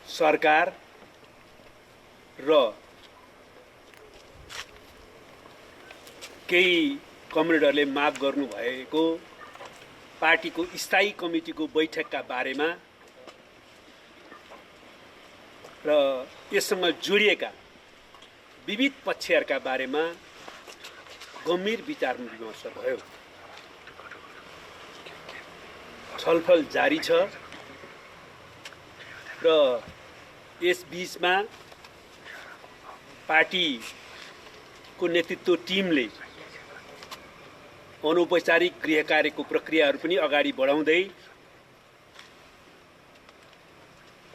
सरकार र केही कमरेडहरूले माग गर्नुभएको पार्टीको स्थायी कमिटीको बैठकका बारेमा र यससँग जोडिएका विविध पक्षहरूका बारेमा गम्भीर विचार विमर्श भयो। छलफल जारी छ र यस बीचमा पार्टीको नेतृत्व टिमले अनौपचारिक गृह कार्यको प्रक्रियाहरू पनि अगाडि बढाउँदै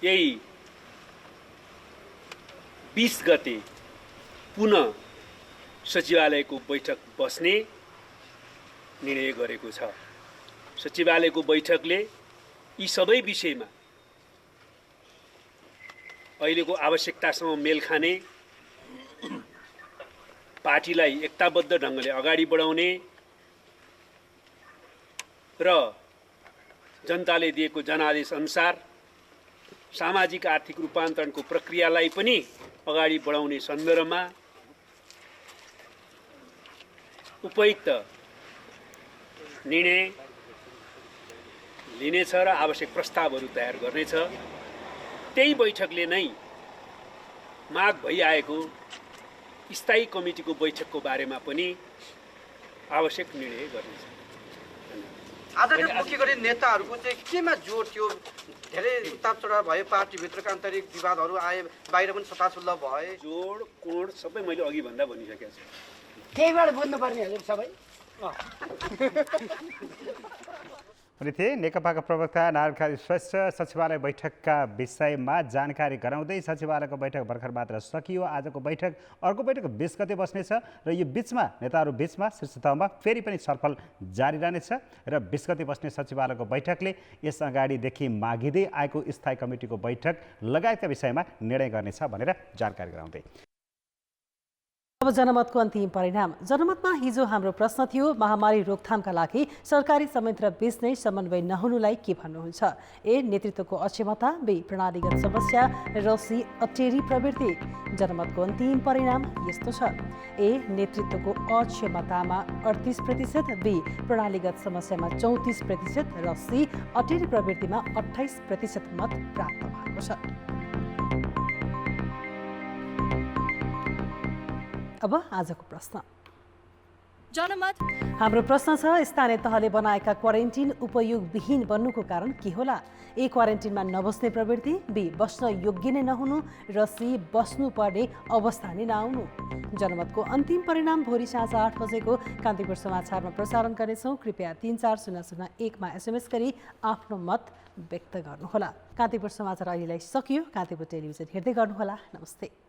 यही 20 गते पुनः सचिवालयको बैठक बस्ने निर्णय गरेको छ। सचिवालयको बैठकले यी सबै विषयमा अहिलेको आवश्यकतासँग मेल खाने, पार्टीलाई एकताबद्ध ढङ्गले अगाडि बढाउने र जनताले दिएको जनादेश अनुसार सामाजिक आर्थिक रूपान्तरणको प्रक्रियालाई पनि अगाडि बढाउने सन्दर्भमा उपयुक्त निर्णय लिनेछ र आवश्यक प्रस्तावहरू तयार गर्नेछ। त्यही बैठकले नै माग भइआएको स्थायी कमिटीको बैठकको बारेमा पनि आवश्यक निर्णय गर्नेछ। आजको मुख्य गरी नेताहरूको चाहिँ केमा जोड थियो? धेरै उतार चढाव भयो, पार्टीभित्रका आन्तरिक विवादहरू आए, बाहिर पनि सतासुल्ल भए। जोड कोड सबै मैले अघि भन्दा भनिसकेको छु। त्यहीबाट बुझ्नुपर्ने हजुर सबै। अनि थिए नेकपाका प्रवक्ता नारायण काजी श्रेष्ठ सचिवालय बैठकका विषयमा जानकारी गराउँदै सचिवालयको बैठक भर्खर मात्र सकियो। आजको बैठक अर्को बैठक 20 गते बस्नेछ र यो बीचमा नेताहरू बीचमा शीर्ष तहमा फेरि पनि छलफल जारी रहनेछ र 20 गते बस्ने सचिवालयको बैठकले यस अगाडिदेखि मागिँदै आएको स्थायी कमिटीको बैठक लगायतका विषयमा निर्णय गर्नेछ भनेर जानकारी गराउँदै। अब जनमतको अन्तिम परिणाम। जनमतमा हिजो हाम्रो प्रश्न थियो, महामारी रोकथामका लागि सरकारी संयन्त्र बीच नै समन्वय नहुनुलाई के भन्नुहुन्छ? ए. नेतृत्वको अक्षमता, बी. प्रणालीगत समस्या र सी. अटेरी प्रवृत्ति। जनमतको अन्तिम परिणाम यस्तो छ। ए. नेतृत्वको अक्षमतामा 38%, बी. प्रणालीगत समस्यामा 34% र सी. अटेरी प्रवृत्तिमा 28% मत प्राप्त भएको छ। अब आजको प्रश्न। जनमत हाम्रो प्रश्न छ, स्थानीय तहले बनाएका क्वारेन्टिन उपयोगविहीन बन्नुको कारण के होला? ए. क्वारेन्टिनमा नबस्ने प्रवृत्ति, बी. बस्न योग्य नै नहुनु र सी. बस्नुपर्ने अवस्था नै नआउनु। जनमतको अन्तिम परिणाम भोलि साँझ 8 बजेको कान्तिपुर समाचारमा प्रसारण गर्नेछौँ। कृपया 34001 मा SMS गरी आफ्नो मत व्यक्त गर्नुहोला। कान्तिपुर समाचार अहिलेलाई सकियो। कान्तिपुर टेलिभिजन हेर्दै गर्नुहोला। नमस्ते।